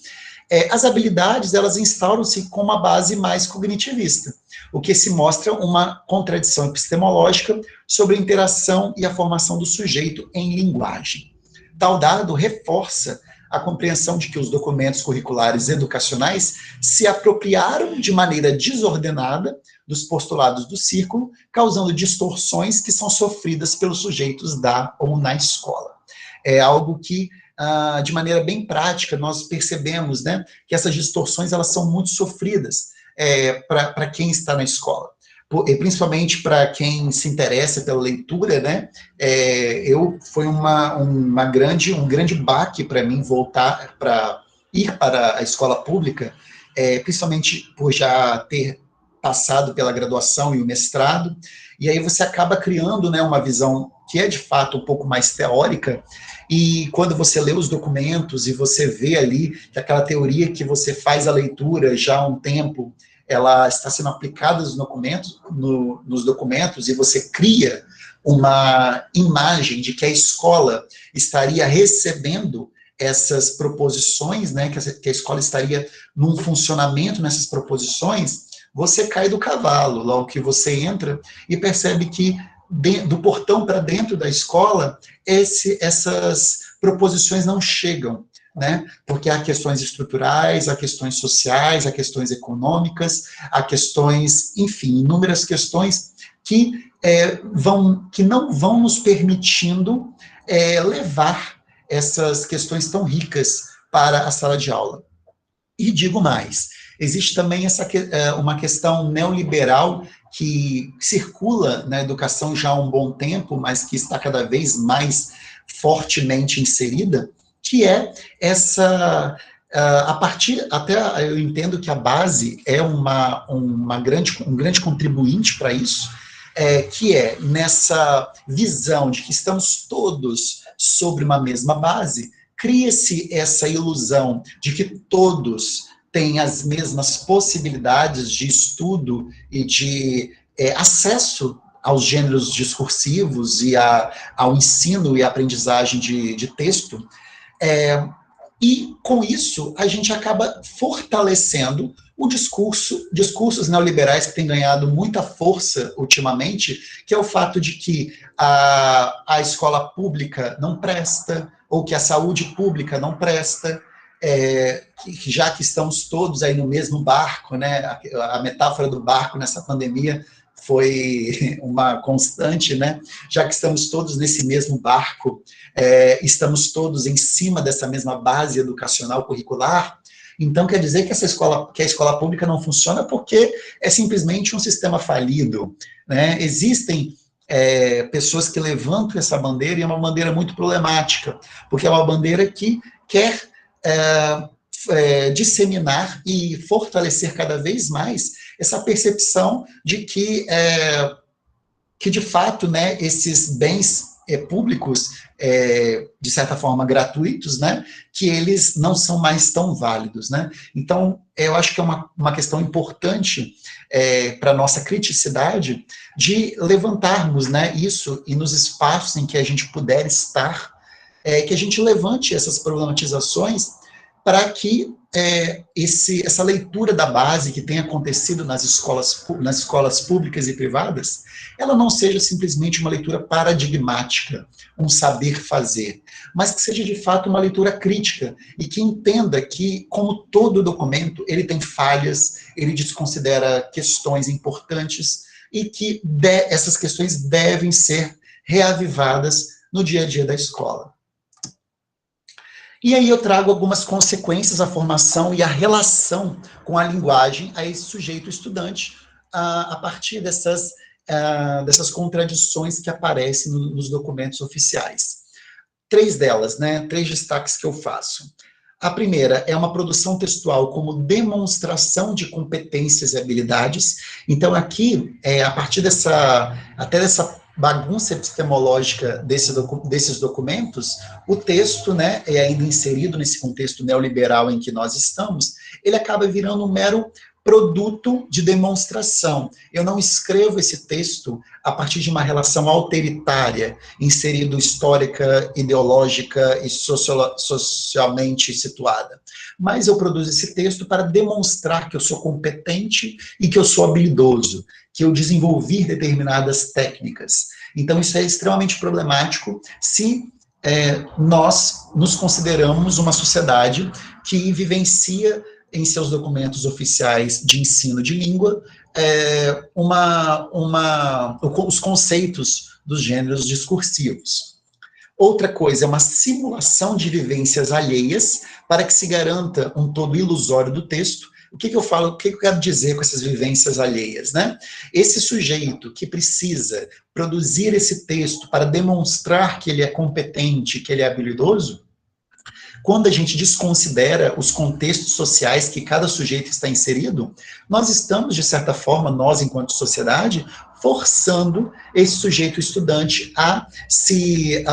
as habilidades, elas instauram-se com uma base mais cognitivista, o que se mostra uma contradição epistemológica sobre a interação e a formação do sujeito em linguagem. Tal dado reforça a compreensão de que os documentos curriculares educacionais se apropriaram de maneira desordenada dos postulados do círculo, causando distorções que são sofridas pelos sujeitos da ou na escola. É algo que, de maneira bem prática, nós percebemos, né, que essas distorções elas são muito sofridas para quem está na escola. Principalmente para quem se interessa pela leitura, né? Foi um grande baque para mim voltar para ir para a escola pública, principalmente por já ter passado pela graduação e o mestrado, e aí você acaba criando, né, uma visão que é de fato um pouco mais teórica, e quando você lê os documentos e você vê ali que aquela teoria que você faz a leitura já há um tempo, ela está sendo aplicada nos documentos, e você cria uma imagem de que a escola estaria recebendo essas proposições, né, que a escola estaria num funcionamento nessas proposições, você cai do cavalo logo que você entra e percebe que do portão para dentro da escola, essas proposições não chegam, né? Porque há questões estruturais, há questões sociais, há questões econômicas, há questões, enfim, inúmeras questões que não vão nos permitindo levar essas questões tão ricas para a sala de aula. E digo mais, existe também uma questão neoliberal que circula na educação já há um bom tempo, mas que está cada vez mais fortemente inserida, que é até eu entendo que a base é um grande contribuinte para isso, que é nessa visão de que estamos todos sobre uma mesma base, cria-se essa ilusão de que todos têm as mesmas possibilidades de estudo e de acesso aos gêneros discursivos e ao ensino e aprendizagem de texto, e com isso a gente acaba fortalecendo discursos neoliberais que têm ganhado muita força ultimamente, que é o fato de que a escola pública não presta, ou que a saúde pública não presta, já que estamos todos aí no mesmo barco, né? A metáfora do barco nessa pandemia foi uma constante, né? Já que estamos todos nesse mesmo barco, estamos todos em cima dessa mesma base educacional curricular, então quer dizer que a escola pública não funciona porque é simplesmente um sistema falido, né? Existem pessoas que levantam essa bandeira, e é uma bandeira muito problemática, porque é uma bandeira que quer disseminar e fortalecer cada vez mais essa percepção de que de fato, né, esses bens públicos, de certa forma gratuitos, né, que eles não são mais tão válidos, né? Então, eu acho que é uma questão importante para a nossa criticidade de levantarmos, né, isso, e nos espaços em que a gente puder estar, que a gente levante essas problematizações para que essa leitura da base que tem acontecido nas escolas públicas e privadas, ela não seja simplesmente uma leitura paradigmática, um saber fazer, mas que seja de fato uma leitura crítica e que entenda que, como todo documento, ele tem falhas, ele desconsidera questões importantes e que essas questões devem ser reavivadas no dia a dia da escola. E aí eu trago algumas consequências à formação e à relação com a linguagem a esse sujeito estudante, a partir dessas contradições que aparecem nos documentos oficiais. 3 delas, né? 3 destaques que eu faço. A primeira é uma produção textual como demonstração de competências e habilidades. Então, aqui, a partir dessa bagunça epistemológica desses documentos, o texto, né, ainda inserido nesse contexto neoliberal em que nós estamos, ele acaba virando um mero produto de demonstração. Eu não escrevo esse texto a partir de uma relação alteritária, inserido histórica, ideológica e socialmente situada. Mas eu produzo esse texto para demonstrar que eu sou competente e que eu sou habilidoso, que eu desenvolvi determinadas técnicas. Então, isso é extremamente problemático se nós nos consideramos uma sociedade que vivencia em seus documentos oficiais de ensino de língua os conceitos dos gêneros discursivos. Outra coisa é uma simulação de vivências alheias para que se garanta um todo ilusório do texto. O que eu falo, o que eu quero dizer com essas vivências alheias, né? Esse sujeito que precisa produzir esse texto para demonstrar que ele é competente, que ele é habilidoso, quando a gente desconsidera os contextos sociais que cada sujeito está inserido, nós estamos, de certa forma, nós, enquanto sociedade, forçando esse sujeito estudante a se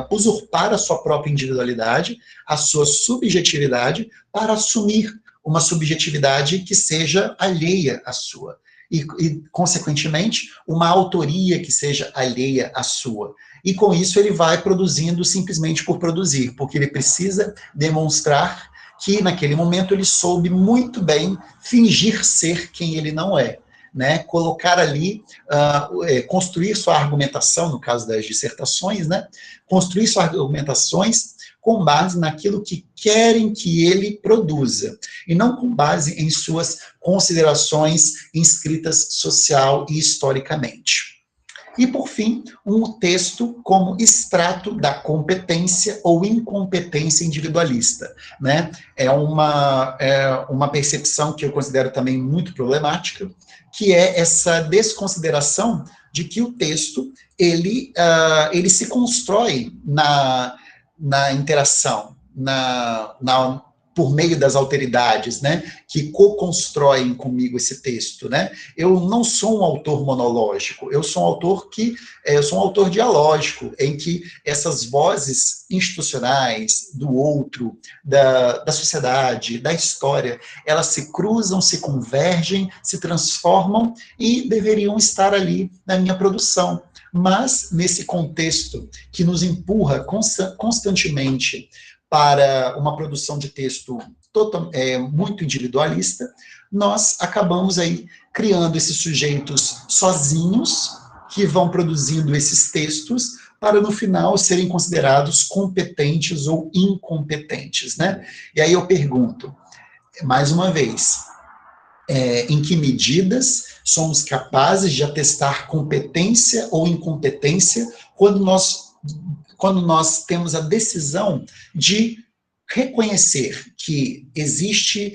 usurpar a sua própria individualidade, a sua subjetividade, para assumir uma subjetividade que seja alheia à sua. E, consequentemente, uma autoria que seja alheia à sua. E, com isso, ele vai produzindo simplesmente por produzir, porque ele precisa demonstrar que, naquele momento, ele soube muito bem fingir ser quem ele não é. Né, colocar ali, construir sua argumentação, no caso das dissertações, né, construir suas argumentações com base naquilo que querem que ele produza, e não com base em suas considerações inscritas social e historicamente. E, por fim, um texto como extrato da competência ou incompetência individualista. Né? É uma percepção que eu considero também muito problemática, que é essa desconsideração de que o texto, ele se constrói na interação, por meio das alteridades, né, que co-constroem comigo esse texto, né? Eu não sou um autor monológico, eu sou um autor dialógico, em que essas vozes institucionais do outro, da sociedade, da história, elas se cruzam, se convergem, se transformam e deveriam estar ali na minha produção. Mas, nesse contexto que nos empurra constantemente para uma produção de texto muito individualista, nós acabamos aí criando esses sujeitos sozinhos, que vão produzindo esses textos, para no final serem considerados competentes ou incompetentes, né? E aí eu pergunto, mais uma vez, em que medidas somos capazes de atestar competência ou incompetência quando nós temos a decisão de reconhecer que existe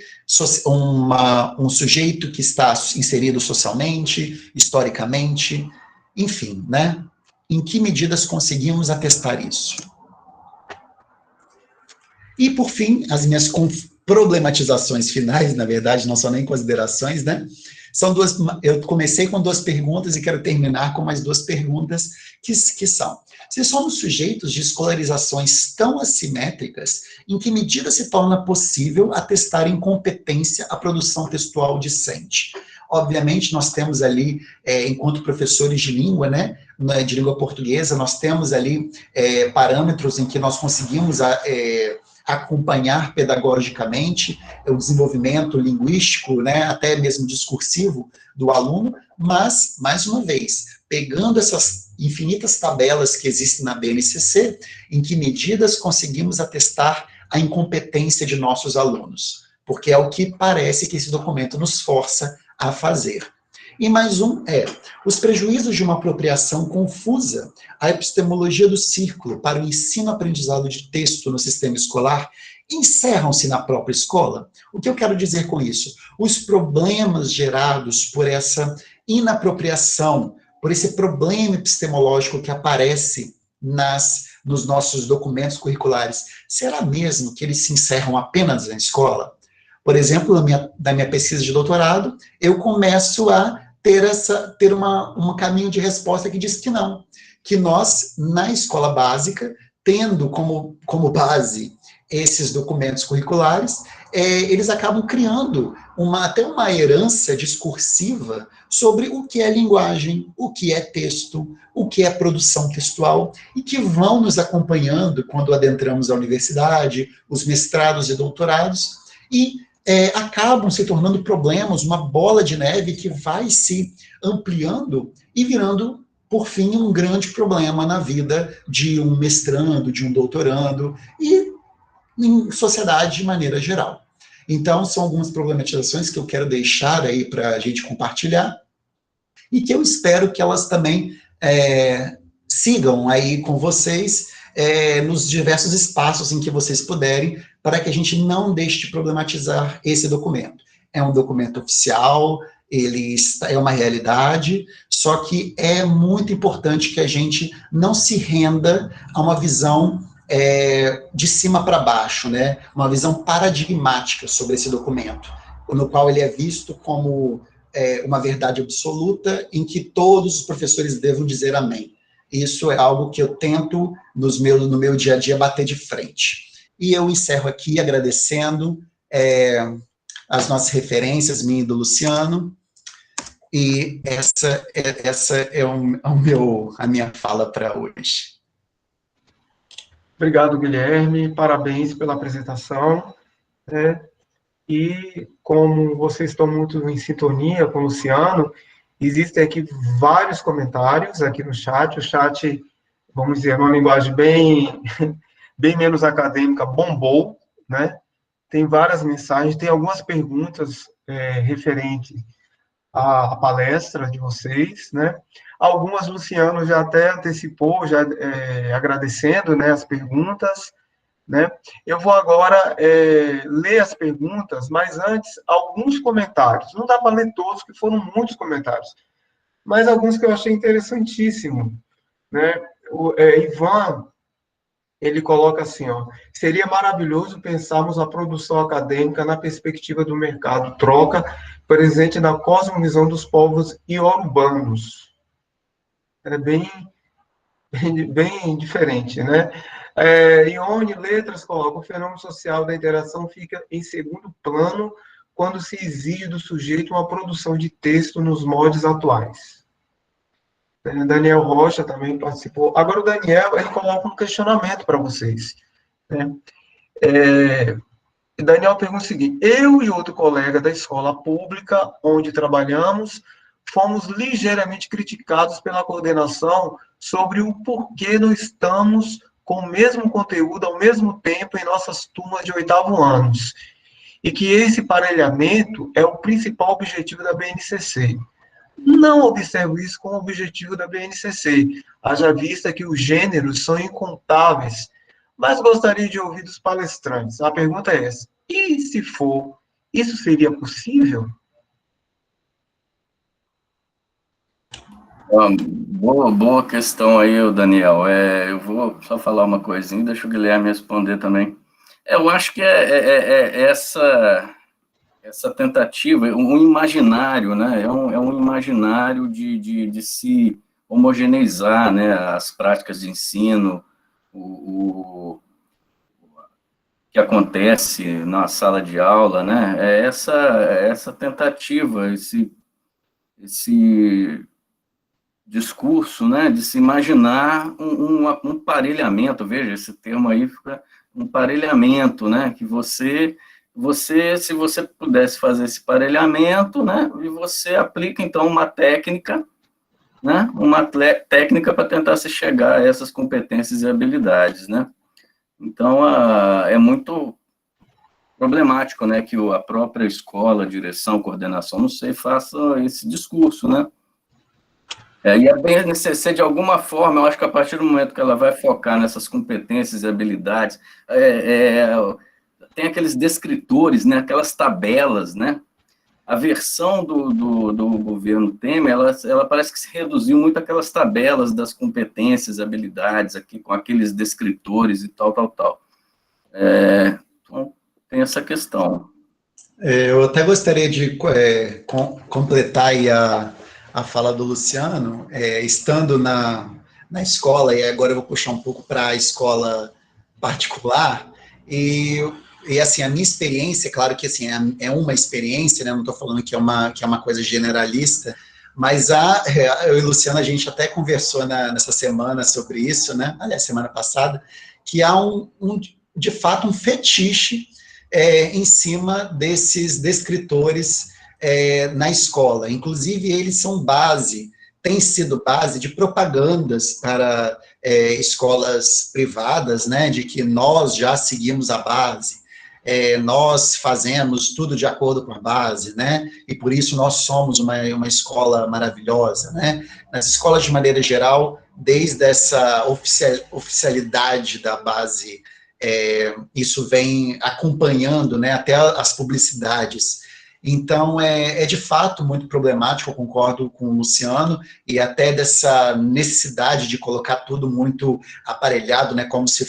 um sujeito que está inserido socialmente, historicamente, enfim, né? Em que medidas conseguimos atestar isso? E, por fim, as minhas problematizações finais, na verdade, não são nem considerações, né? São duas. Eu comecei com 2 perguntas e quero terminar com mais 2 perguntas, que são: se somos sujeitos de escolarizações tão assimétricas, em que medida se torna possível atestar incompetência à produção textual discente? Obviamente, nós temos ali, enquanto professores de língua, né, de língua portuguesa, nós temos ali parâmetros em que nós conseguimos acompanhar pedagogicamente o desenvolvimento linguístico, né, até mesmo discursivo do aluno, mas, mais uma vez, pegando essas infinitas tabelas que existem na BNCC, em que medidas conseguimos atestar a incompetência de nossos alunos? Porque é o que parece que esse documento nos força a fazer. E mais um os prejuízos de uma apropriação confusa, a epistemologia do círculo para o ensino-aprendizado de texto no sistema escolar, encerram-se na própria escola? O que eu quero dizer com isso? Os problemas gerados por essa inapropriação, por esse problema epistemológico que aparece nos nossos documentos curriculares, será mesmo que eles se encerram apenas na escola? Por exemplo, da minha pesquisa de doutorado, eu começo a ter um caminho de resposta que diz que não, que nós, na escola básica, tendo como base esses documentos curriculares, eles acabam criando até uma herança discursiva sobre o que é linguagem, o que é texto, o que é produção textual, e que vão nos acompanhando quando adentramos a universidade, os mestrados e doutorados, e acabam se tornando problemas, uma bola de neve que vai se ampliando e virando, por fim, um grande problema na vida de um mestrando, de um doutorando e em sociedade de maneira geral. Então, são algumas problematizações que eu quero deixar aí para a gente compartilhar e que eu espero que elas também sigam aí com vocês nos diversos espaços em que vocês puderem, para que a gente não deixe de problematizar esse documento. É um documento oficial, ele é uma realidade, só que é muito importante que a gente não se renda a uma visão de cima para baixo, né? Uma visão paradigmática sobre esse documento, no qual ele é visto como uma verdade absoluta em que todos os professores devam dizer amém. Isso é algo que eu tento, no meu dia a dia, bater de frente. E eu encerro aqui agradecendo as nossas referências, minha e do Luciano, e essa é a minha fala para hoje. Obrigado, Guilherme, parabéns pela apresentação, né? E como vocês estão muito em sintonia com o Luciano, existem aqui vários comentários aqui no chat, o chat, vamos dizer, numa linguagem bem menos acadêmica, bombou, né? Tem várias mensagens, tem algumas perguntas referentes à palestra de vocês, né? Algumas o Luciano já até antecipou, já agradecendo, né, as perguntas, né? Eu vou agora ler as perguntas, mas antes, alguns comentários. Não dá para ler todos, que foram muitos comentários, mas alguns que eu achei interessantíssimo, né? O Ivan, ele coloca assim, ó, seria maravilhoso pensarmos a produção acadêmica na perspectiva do mercado troca presente na cosmovisão dos povos iorubãnos. É bem diferente, né? Ione Letras coloca, o fenômeno social da interação fica em segundo plano quando se exige do sujeito uma produção de texto nos moldes atuais. Daniel Rocha também participou. Agora o Daniel, ele coloca um questionamento para vocês, né? Daniel pergunta o seguinte, eu e outro colega da escola pública onde trabalhamos, fomos ligeiramente criticados pela coordenação sobre o porquê não estamos com o mesmo conteúdo ao mesmo tempo em nossas turmas de 8º anos, e que esse parelhamento é o principal objetivo da BNCC. Não observo isso como objetivo da BNCC, haja vista que os gêneros são incontáveis, mas gostaria de ouvir dos palestrantes. A pergunta é essa, e se for, isso seria possível? Boa questão aí, Daniel. Eu vou só falar uma coisinha, deixa o Guilherme responder também. Eu acho que essa tentativa, um imaginário, né? É um imaginário de se homogeneizar, né? As práticas de ensino, o que acontece na sala de aula, né? É essa tentativa, esse discurso, né, de se imaginar um parelhamento, veja, esse termo aí fica um parelhamento, né, que se você pudesse fazer esse parelhamento, né, e você aplica, então, uma técnica, né, técnica para tentar se chegar a essas competências e habilidades, né. Então, é muito problemático, né, que a própria escola, direção, coordenação, não sei, faça esse discurso, né. E a BNCC, de alguma forma, eu acho que a partir do momento que ela vai focar nessas competências e habilidades, tem aqueles descritores, né, aquelas tabelas, né, a versão do governo Temer, ela parece que se reduziu muito àquelas tabelas das competências, habilidades, aqui, com aqueles descritores e tal. Então, tem essa questão. Eu até gostaria de completar aí a fala do Luciano, estando na escola, e agora eu vou puxar um pouco para a escola particular, e assim, a minha experiência, claro que assim, é uma experiência, né, não estou falando que é uma coisa generalista, mas eu e o Luciano, a gente até conversou nessa semana sobre isso, né, aliás, semana passada, que há de fato um fetiche em cima desses descritores na escola. Inclusive, eles são têm sido base de propagandas para escolas privadas, né, de que nós já seguimos a base, nós fazemos tudo de acordo com a base, né, e por isso nós somos uma escola maravilhosa, né. Nas escolas, de maneira geral, desde essa oficialidade da base, isso vem acompanhando, né, até as publicidades. Então, é de fato muito problemático, eu concordo com o Luciano, e até dessa necessidade de colocar tudo muito aparelhado, né, como se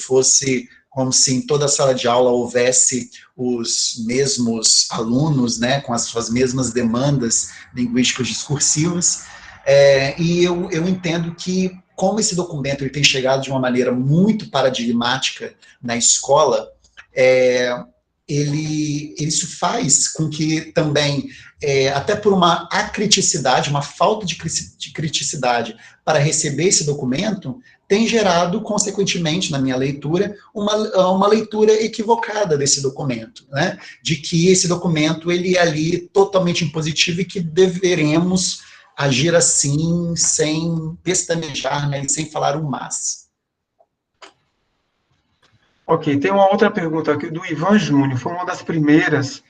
em toda a sala de aula houvesse os mesmos alunos, né, com as suas mesmas demandas linguísticas discursivas, e eu entendo que, como esse documento ele tem chegado de uma maneira muito paradigmática na escola, isso faz com que também, até por uma acriticidade, uma falta de criticidade para receber esse documento, tem gerado, consequentemente, na minha leitura, uma leitura equivocada desse documento, né? De que esse documento ele é ali totalmente impositivo e que deveremos agir assim, sem pestanejar, né, e sem falar um mas. Ok, tem uma outra pergunta aqui do Ivan Júnior, foi uma das primeiras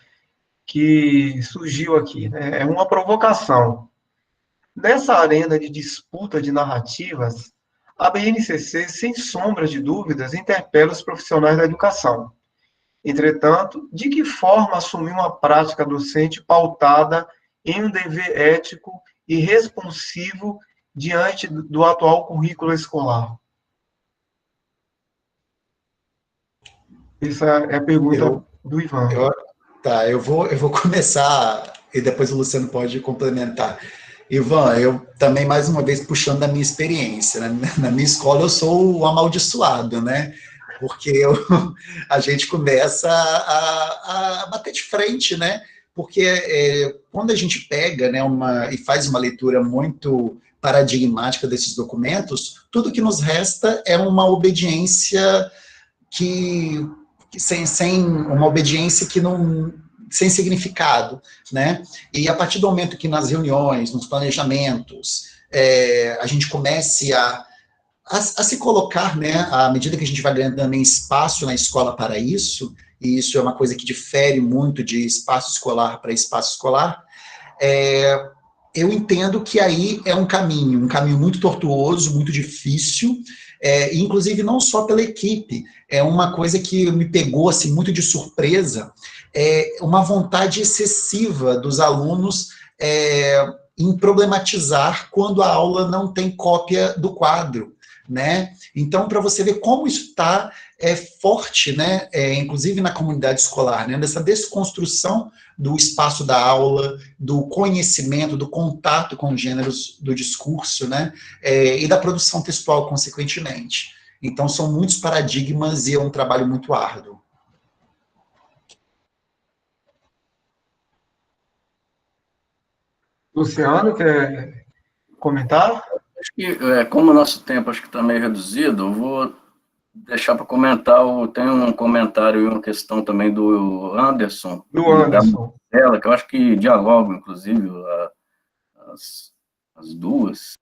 que surgiu aqui, né? É uma provocação. Nessa arena de disputa de narrativas, a BNCC, sem sombra de dúvidas, interpela os profissionais da educação. Entretanto, de que forma assumir uma prática docente pautada em um dever ético e responsivo diante do atual currículo escolar? Essa é a pergunta do Ivan. Eu vou começar, e depois o Luciano pode complementar. Ivan, eu também, mais uma vez, puxando da minha experiência, né? Na minha escola eu sou o amaldiçoado, né? Porque a gente começa a bater de frente, né? Porque quando a gente pega, né, e faz uma leitura muito paradigmática desses documentos, tudo que nos resta é uma obediência sem uma obediência que não, sem significado, né? E a partir do momento que nas reuniões, nos planejamentos, a gente comece a se colocar, né, à medida que a gente vai ganhando também espaço na escola para isso, e isso é uma coisa que difere muito de espaço escolar para espaço escolar, eu entendo que aí é um caminho muito tortuoso, muito difícil, inclusive não só pela equipe, é uma coisa que me pegou assim, muito de surpresa, uma vontade excessiva dos alunos em problematizar quando a aula não tem cópia do quadro, né? Então, para você ver como isso está forte, né? Inclusive na comunidade escolar, né? Dessa desconstrução do espaço da aula, do conhecimento, do contato com os gêneros do discurso, né? E da produção textual, consequentemente. Então, são muitos paradigmas e é um trabalho muito árduo. Luciano, quer comentar? Acho que, como o nosso tempo acho que está meio reduzido, eu vou deixar para comentar, tem um comentário e uma questão também do Anderson. Do Anderson. Ela, que eu acho que dialogam, inclusive, as duas.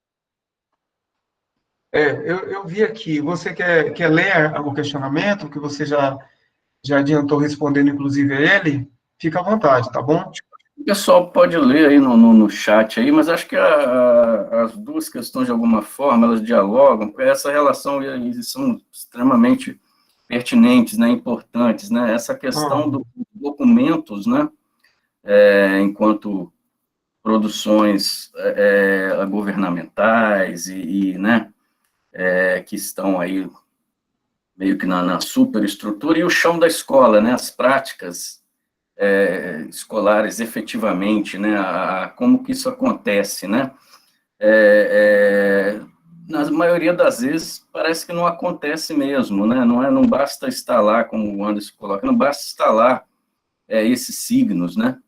Eu vi aqui, você quer ler o questionamento, que você já adiantou respondendo, inclusive, a ele? Fica à vontade, tá bom? O pessoal pode ler aí no chat aí, mas acho que as duas questões, de alguma forma, elas dialogam, porque essa relação e são extremamente pertinentes, né, importantes, né, essa questão dos documentos, né, enquanto produções governamentais né, que estão aí meio que na superestrutura, e o chão da escola, né, as práticas escolares, efetivamente, né, como que isso acontece, né, na maioria das vezes, parece que não acontece mesmo, né, não basta estar lá, como o Anderson coloca, não basta estar lá esses signos, né,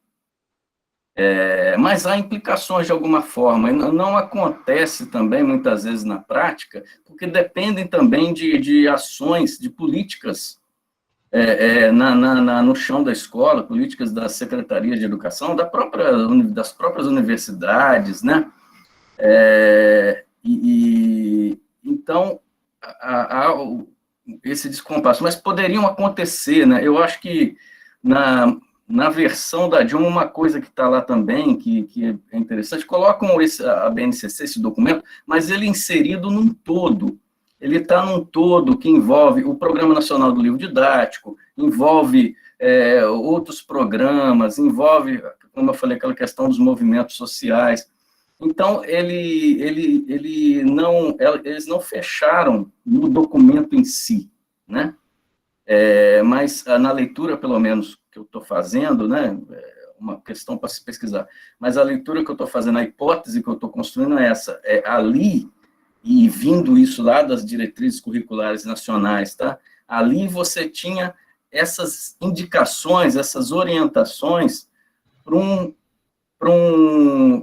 mas há implicações de alguma forma, e não acontece também, muitas vezes, na prática, porque dependem também de ações, de políticas no chão da escola, políticas da Secretaria de Educação, das próprias universidades, né? Então, há esse descompasso, mas poderiam acontecer, né? Eu acho que na versão da Dilma, uma coisa que está lá também, que é interessante, colocam a BNCC, esse documento, mas ele inserido num todo. Ele está num todo que envolve o Programa Nacional do Livro Didático, envolve outros programas, envolve como eu falei, aquela questão dos movimentos sociais. Então, eles não fecharam no documento em si, né? Mas na leitura, pelo menos, que eu estou fazendo, né, uma questão para se pesquisar, mas a leitura que eu estou fazendo, a hipótese que eu estou construindo é essa, ali, e vindo isso lá das diretrizes curriculares nacionais, tá? Ali você tinha essas indicações, essas orientações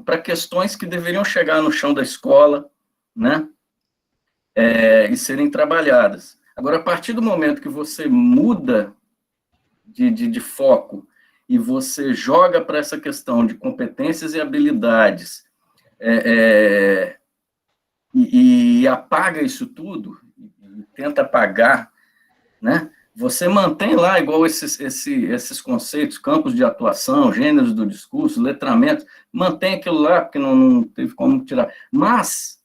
para questões que deveriam chegar no chão da escola, né, e serem trabalhadas. Agora, a partir do momento que você muda de foco e você joga para essa questão de competências e habilidades, e apaga isso tudo, e tenta apagar, né, você mantém lá, igual esses conceitos, campos de atuação, gêneros do discurso, letramento, mantém aquilo lá, porque não teve como tirar. Mas,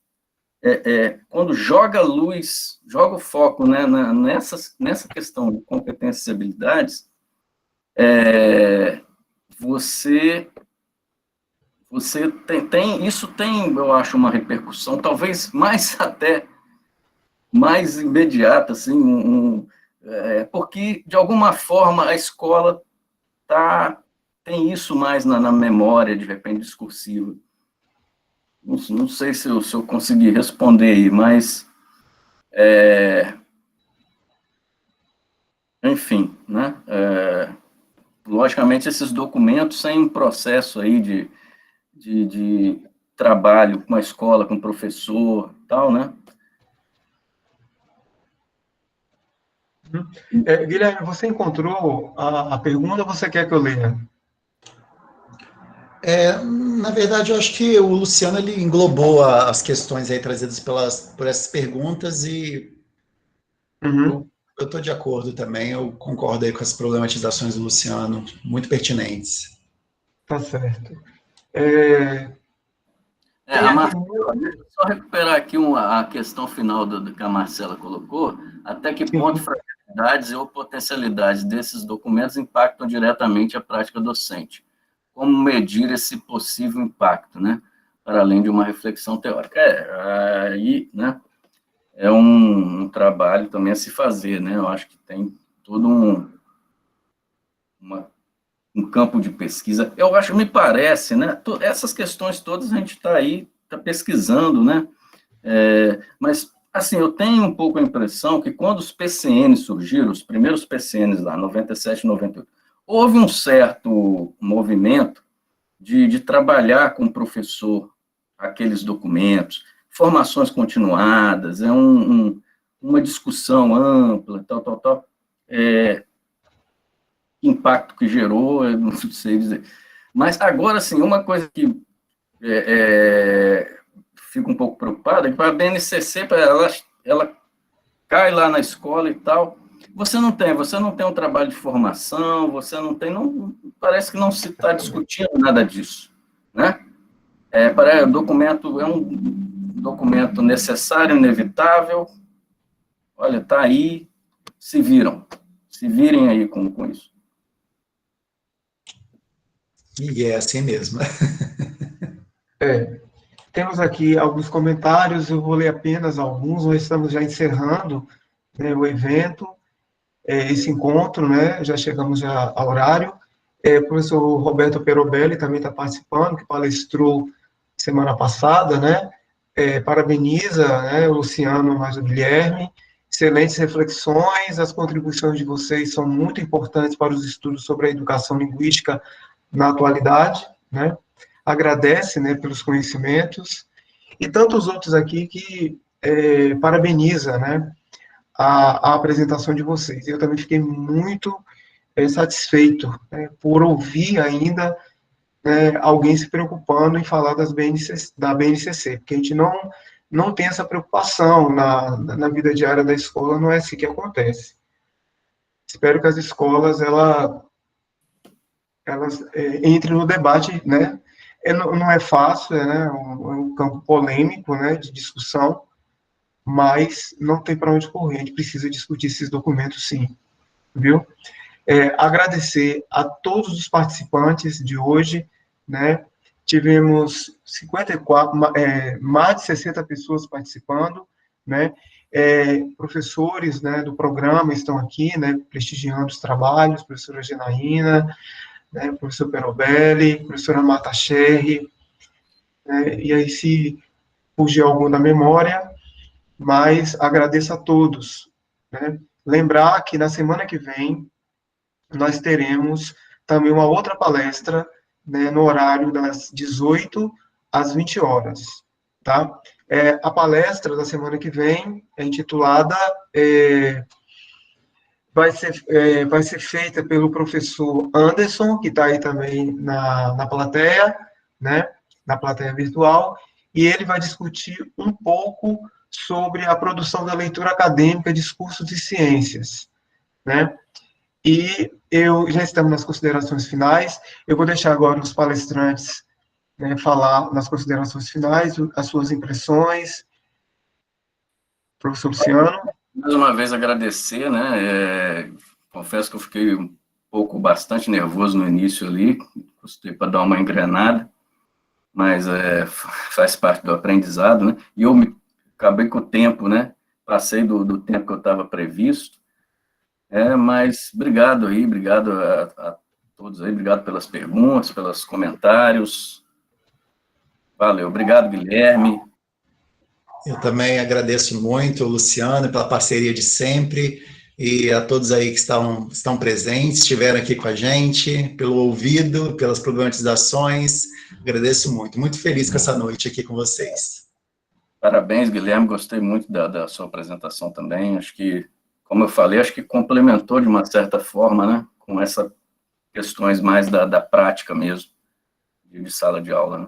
quando joga a luz, joga o foco, né, nessa questão de competências e habilidades, você isso tem, eu acho, uma repercussão, talvez mais imediata, assim, porque, de alguma forma, a escola tem isso mais na memória, de repente, discursiva. Não sei se eu consegui responder aí, mas, enfim, né, logicamente, esses documentos têm um processo aí de trabalho com a escola, com o professor, tal, né? Guilherme, você encontrou a pergunta ou você quer que eu leia? Na verdade, eu acho que o Luciano ele englobou as questões aí trazidas por essas perguntas e Uhum. eu estou de acordo também, eu concordo aí com as problematizações do Luciano, muito pertinentes. Tá certo. Tem aqui... Só recuperar aqui a questão final do que a Marcela colocou, até que ponto fragilidades ou potencialidades desses documentos impactam diretamente a prática docente. Como medir esse possível impacto, né, para além de uma reflexão teórica? Aí, né, é um trabalho também a se fazer, né, eu acho que tem todo um campo de pesquisa. Me parece, né, essas questões todas a gente está pesquisando, né, mas, assim, eu tenho um pouco a impressão que quando os PCNs surgiram, os primeiros PCNs lá, 97, 98, houve um certo movimento de trabalhar com o professor aqueles documentos, formações continuadas, uma discussão ampla, tal, impacto que gerou, eu não sei dizer. Mas agora, sim, uma coisa que fico um pouco preocupado é que para a BNCC, ela cai lá na escola e tal, você não tem um trabalho de formação, parece que não se está discutindo nada disso, né? O documento é um documento necessário, inevitável, olha, está aí, se virem aí com isso. E é assim mesmo. Temos aqui alguns comentários, eu vou ler apenas alguns, nós estamos já encerrando, né, o evento, esse encontro, né, já chegamos já ao horário. O professor Roberto Perobelli também está participando, que palestrou semana passada, né, parabeniza, né, o Luciano mais o Guilherme, excelentes reflexões, as contribuições de vocês são muito importantes para os estudos sobre a educação linguística na atualidade, né, agradece, né, pelos conhecimentos, e tantos outros aqui que parabeniza, né, a apresentação de vocês. Eu também fiquei muito satisfeito, né, por ouvir ainda, né, alguém se preocupando em falar da BNCC, porque a gente não tem essa preocupação na vida diária da escola, não é assim que acontece. Espero que as escolas, elas entrem no debate, né, não é fácil, né, é um campo polêmico, né, de discussão, mas não tem para onde correr, a gente precisa discutir esses documentos, sim, viu? Agradecer a todos os participantes de hoje, né? Tivemos 54, mais de 60 pessoas participando, né? Professores, né, do programa estão aqui, né, prestigiando os trabalhos, professora Genaína, né, professor Perobelli, professora Marta Scherri, né, e aí se fugir algum da memória, mas agradeço a todos, né? Lembrar que na semana que vem nós teremos também uma outra palestra, né, no horário das 18 às 20 horas, tá? A palestra da semana que vem é intitulada, vai ser feita pelo professor Anderson, que está aí também na plateia, né, na plateia virtual, e ele vai discutir um pouco sobre a produção da leitura acadêmica de discursos de ciências, né? E já estamos nas considerações finais, eu vou deixar agora os palestrantes, né, falar nas considerações finais, as suas impressões. Professor Luciano. Mais uma vez agradecer, né, confesso que eu fiquei bastante nervoso no início ali, custei para dar uma engrenada, mas faz parte do aprendizado, né, e eu acabei com o tempo, né, passei do tempo que eu estava previsto, mas obrigado aí, obrigado a todos aí, obrigado pelas perguntas, pelos comentários, valeu, obrigado, Guilherme. Eu também agradeço muito, Luciano, pela parceria de sempre, e a todos aí que estão presentes, estiveram aqui com a gente, pelo ouvido, pelas problematizações, agradeço muito, muito feliz com essa noite aqui com vocês. Parabéns, Guilherme, gostei muito da sua apresentação também, acho que, como eu falei, acho que complementou de uma certa forma, né, com essas questões mais da prática mesmo, de sala de aula, né.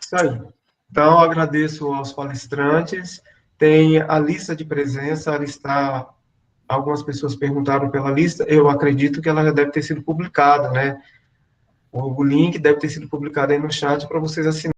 Isso aí. Então, agradeço aos palestrantes, tem a lista de presença, algumas pessoas perguntaram pela lista, eu acredito que ela já deve ter sido publicada, né? O link deve ter sido publicado aí no chat para vocês assinarem.